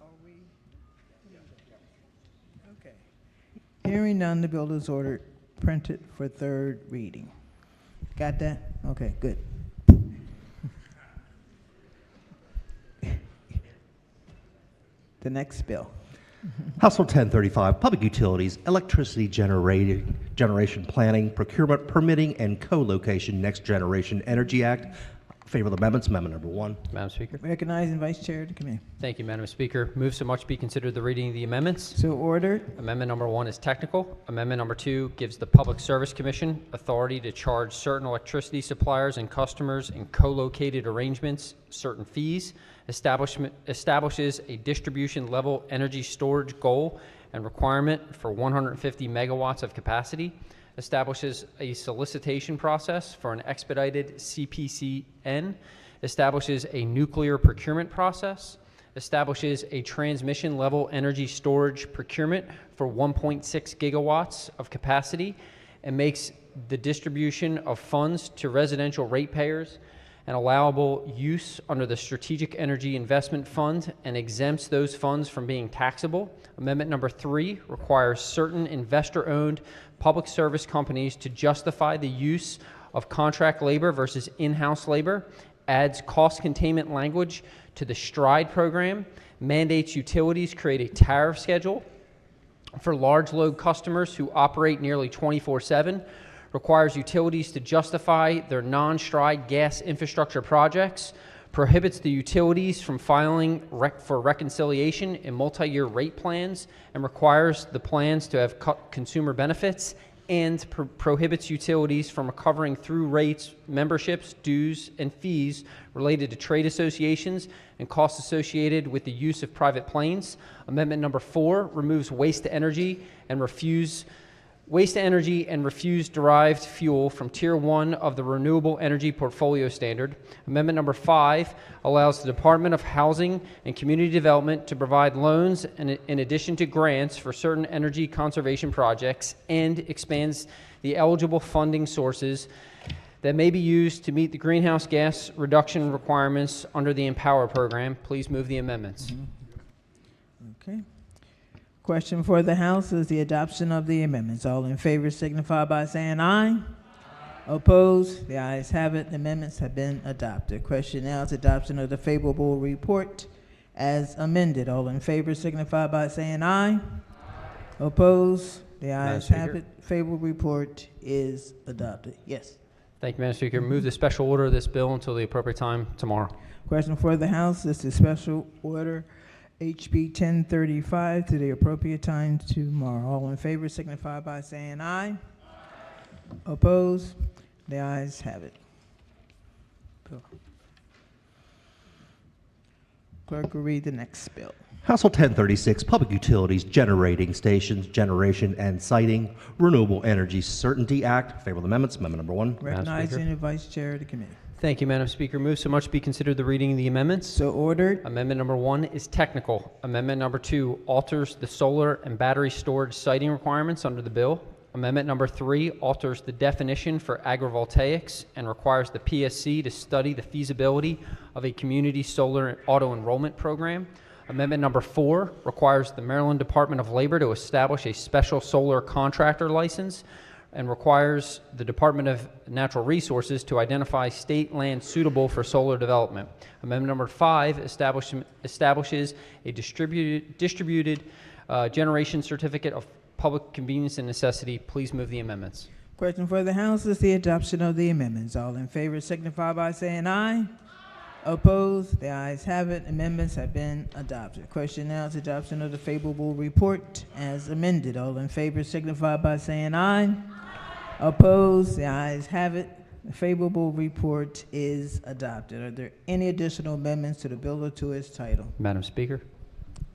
Are we? Okay. Hearing none, the bill is ordered, printed for third reading. Got that? Okay, good. The next bill. House Bill 1035, Public Utilities, Electricity Generation Planning, Procurement, Permitting, and Co-Location Next Generation Energy Act. Favorable amendments. Amendment number 1. Madam Speaker. Recognizing Vice Chair of the committee. Thank you, Madam Speaker. Move so much be considered the reading of the amendments. So ordered. Amendment number 1 is technical. Amendment number 2 gives the Public Service Commission authority to charge certain electricity suppliers and customers in co-located arrangements certain fees, establishes a distribution level energy storage goal and requirement for 150 megawatts of capacity, establishes a solicitation process for an expedited CPCN, establishes a nuclear procurement process, establishes a transmission level energy storage procurement for 1.6 gigawatts of capacity, and makes the distribution of funds to residential ratepayers an allowable use under the Strategic Energy Investment Fund and exempts those funds from being taxable. Amendment number 3 requires certain investor-owned public service companies to justify the use of contract labor versus in-house labor, adds cost containment language to the STRIDE program, mandates utilities create a tariff schedule for large load customers who operate nearly 24/7, requires utilities to justify their non-STRIDE gas infrastructure projects, prohibits the utilities from filing for reconciliation in multi-year rate plans, and requires the plans to have consumer benefits, and prohibits utilities from recovering through rates, memberships, dues, and fees related to trade associations and costs associated with the use of private planes. Amendment number 4 removes waste to energy and refuse derived fuel from Tier 1 of the Renewable Energy Portfolio Standard. Amendment number 5 allows the Department of Housing and Community Development to provide loans in addition to grants for certain energy conservation projects and expands the eligible funding sources that may be used to meet the greenhouse gas reduction requirements under the Empower program. Please move the amendments. Okay. Question for the House is the adoption of the amendments. All in favor signify by saying aye. Opposed? The ayes have it. The amendments have been adopted. Question now is adoption of the favorable report as amended. All in favor signify by saying aye. Opposed? The ayes have it. Favorable report is adopted. Yes. Thank you, Madam Speaker. Move the special order of this bill until the appropriate time tomorrow. Question for the House is the special order HB 1035 to the appropriate time tomorrow. All in favor signify by saying aye. Opposed? The ayes have it. Bill. Clerk will read the next bill. House Bill 1036, Public Utilities, Generating Stations, Generation and Siting, Renewable Energy Certainty Act. Favorable amendments. Amendment number 1. Recognizing the Vice Chair of the committee. Thank you, Madam Speaker. Move so much be considered the reading of the amendments. So ordered. Amendment number 1 is technical. Amendment number 2 alters the solar and battery storage siting requirements under the bill. Amendment number 3 alters the definition for agrivoltaics and requires the PSC to study the feasibility of a community solar auto enrollment program. Amendment number 4 requires the Maryland Department of Labor to establish a special solar contractor license and requires the Department of Natural Resources to identify state land suitable for solar development. Amendment number 5 establishes a distributed generation certificate of public convenience and necessity. Please move the amendments. Question for the House is the adoption of the amendments. All in favor signify by saying aye. Opposed? The ayes have it. Amendments have been adopted. Question now is adoption of the favorable report as amended. All in favor signify by saying aye. Opposed? The ayes have it. The favorable report is adopted. Are there any additional amendments to the bill or to its title? Madam Speaker,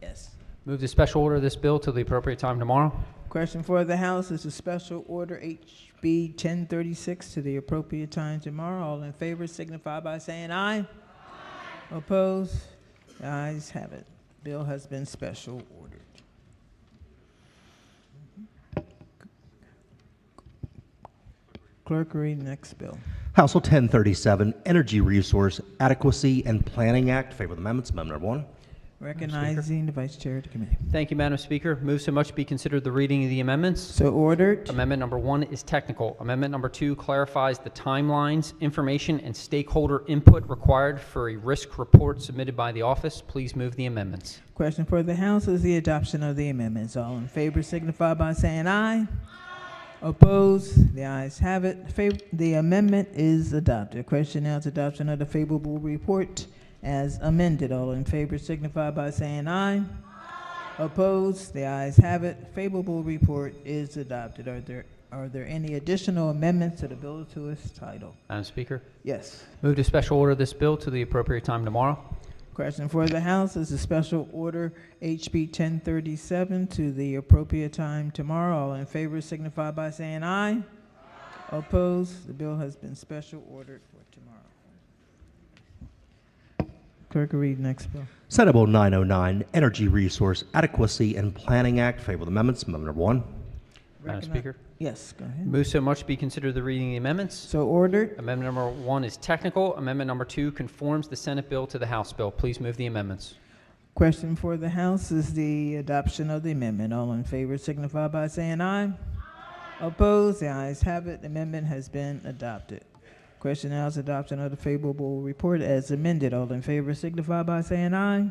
Yes. move the special order of this bill to the appropriate time tomorrow. Question for the House is a special order HB 1036 to the appropriate time tomorrow. All in favor signify by saying aye. Opposed? The ayes have it. Bill has been special ordered. Clerk, read the next bill. House Bill 1037, Energy Resource Adequacy and Planning Act. Favor the amendments. Amendment number 1. Recognizing the Vice Chair of the Committee. Thank you, Madam Speaker. Move so much be considered the reading of the amendments. So ordered. Amendment number 1 is technical. Amendment number 2 clarifies the timelines, information, and stakeholder input required for a risk report submitted by the office. Please move the amendments. Question for the House is the adoption of the amendments. All in favor signify by saying aye. Opposed? The ayes have it. The amendment is adopted. Question now is adoption of the favorable report as amended. All in favor signify by saying aye. Opposed? The ayes have it. Favorable report is adopted. Are there any additional amendments to the bill or to its title? Madam Speaker, Yes. move to special order this bill to the appropriate time tomorrow. Question for the House is a special order HB 1037 to the appropriate time tomorrow. All in favor signify by saying aye. Opposed? The bill has been special ordered for tomorrow. Clerk will read next bill. Senate Bill 909, Energy Resource Adequacy and Planning Act. Favor the amendments. Amendment number 1. Madam Speaker, Yes, go ahead. move so much be considered the reading of the amendments. So ordered. Amendment number 1 is technical. Amendment number 2 conforms the Senate bill to the House bill. Please move the amendments. Question for the House is the adoption of the amendment. All in favor signify by saying aye. Opposed? The ayes have it. The amendment has been adopted. Question now is adoption of the favorable report as amended. All in favor signify by saying aye.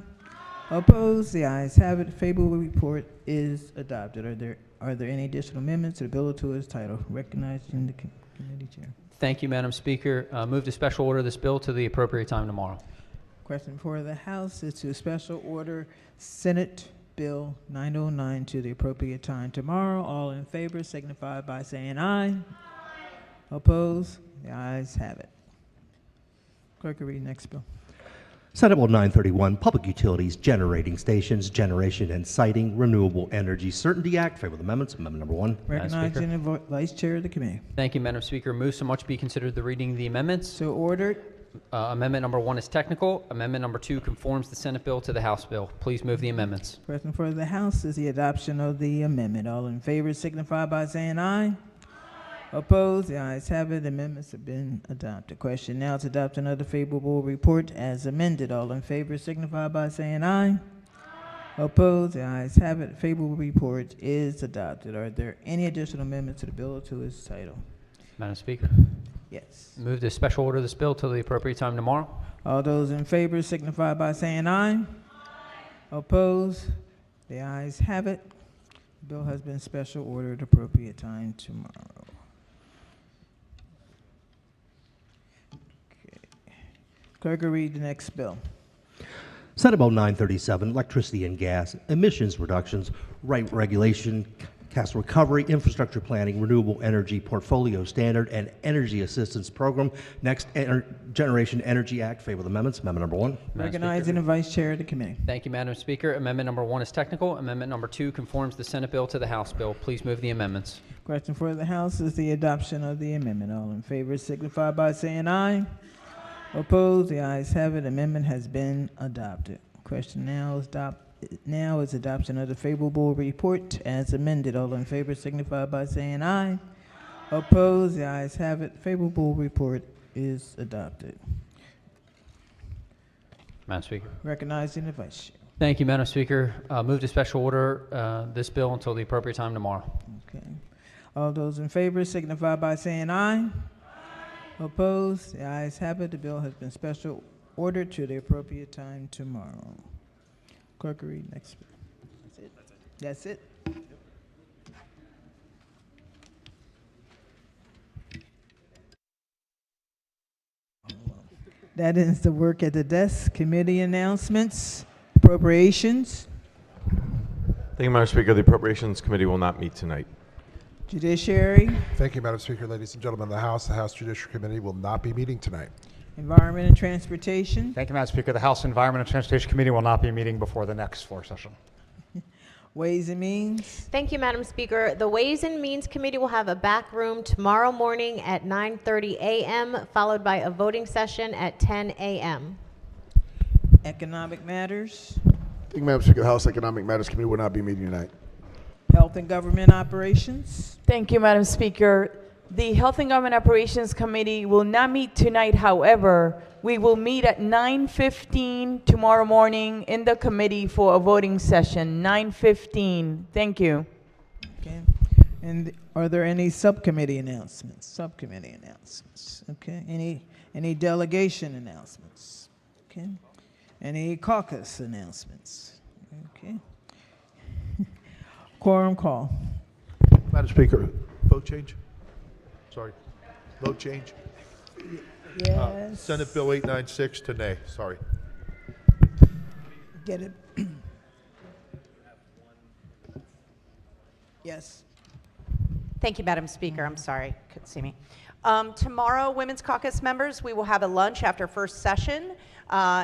Opposed? The ayes have it. The favorable report is adopted. Are there any additional amendments to the bill or to its title? Recognizing the committee chair. Thank you, Madam Speaker. Move to special order this bill to the appropriate time tomorrow. Question for the House is to special order Senate Bill 909 to the appropriate time tomorrow. All in favor signify by saying aye. Opposed? The ayes have it. Clerk will read next bill. Senate Bill 931, Public Utilities Generating Stations, Generation and Siting, Renewable Energy Certainty Act. Favor the amendments. Amendment number 1. Recognizing the Vice Chair of the Committee. Thank you, Madam Speaker. Move so much be considered the reading of the amendments. So ordered. Amendment number 1 is technical. Amendment number 2 conforms the Senate bill to the House bill. Please move the amendments. Question for the House is the adoption of the amendment. All in favor signify by saying aye. Opposed? The ayes have it. The amendments have been adopted. Question now is adoption of the favorable report as amended. All in favor signify by saying aye. Opposed? The ayes have it. The favorable report is adopted. Are there any additional amendments to the bill or to its title? Madam Speaker, Yes. move to special order this bill till the appropriate time tomorrow. All those in favor signify by saying aye. Opposed? The ayes have it. The bill has been special ordered appropriate time tomorrow. Clerk will read the next bill. Senate Bill 937, Electricity and Gas, Emissions Reductions, Rate Regulation, Capital Recovery, Infrastructure Planning, Renewable Energy Portfolio Standard, and Energy Assistance Program. Next, Generation Energy Act. Favor the amendments. Amendment number 1. Recognizing the Vice Chair of the Committee. Thank you, Madam Speaker. Amendment number 1 is technical. Amendment number 2 conforms the Senate bill to the House bill. Please move the amendments. Question for the House is the adoption of the amendment. All in favor signify by saying aye. Opposed? The ayes have it. Amendment has been adopted. Question now is adoption of the favorable report as amended. All in favor signify by saying aye. Opposed? The ayes have it. Favorable report is adopted. Madam Speaker, Recognizing the Vice Chair. Thank you, Madam Speaker. Move to special order this bill until the appropriate time tomorrow. Okay. All those in favor signify by saying aye. Opposed? The ayes have it. The bill has been special ordered to the appropriate time tomorrow. Clerk will read next. That's it. That's it. That ends the work at the desk. Committee announcements, appropriations, Thank you, Madam Speaker. The Appropriations Committee will not meet tonight. Judiciary, Thank you, Madam Speaker. Ladies and gentlemen of the House Judiciary Committee will not be meeting tonight. Environment and Transportation, Thank you, Madam Speaker. The House Environment and Transportation Committee will not be meeting before the next floor session. Ways and Means, Thank you, Madam Speaker. The Ways and Means Committee will have a back room tomorrow morning at 9:30 a.m., followed by a voting session at 10 a.m. Economic Matters, Thank you, Madam Speaker. The House Economic Matters Committee will not be meeting tonight. Health and Government Operations, Thank you, Madam Speaker. The Health and Government Operations Committee will not meet tonight. However, we will meet at 9:15 tomorrow morning in the committee for a voting session. 9:15. Thank you. okay. And are there any subcommittee announcements? Subcommittee announcements, okay. Any delegation announcements? Okay. Any caucus announcements? Okay. Quorum call. Madam Speaker, vote change? Sorry. Vote change? Yes. Senate Bill 896 to nay. Sorry. Get it? Yes. Thank you, Madam Speaker. I'm sorry, couldn't see me. Tomorrow, Women's Caucus members, we will have a lunch after first session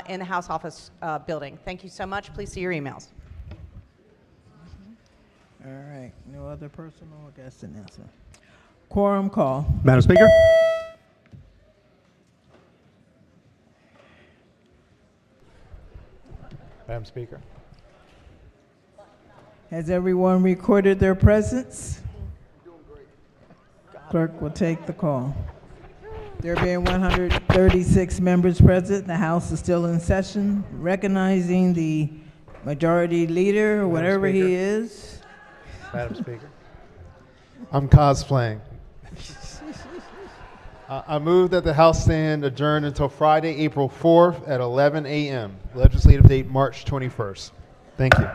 in the House Office building. Thank you so much. Please see your emails. All right. No other personal or guest announcement. Quorum call. Madam Speaker? Madam Speaker. Has everyone recorded their presence? Clerk will take the call. There being 136 members present, the House is still in session, recognizing the majority leader, whatever he is. Madam Speaker. I'm cosplaying. I move that the House stand adjourned until Friday, April 4th at 11 a.m. Legislative date March 21st. Thank you.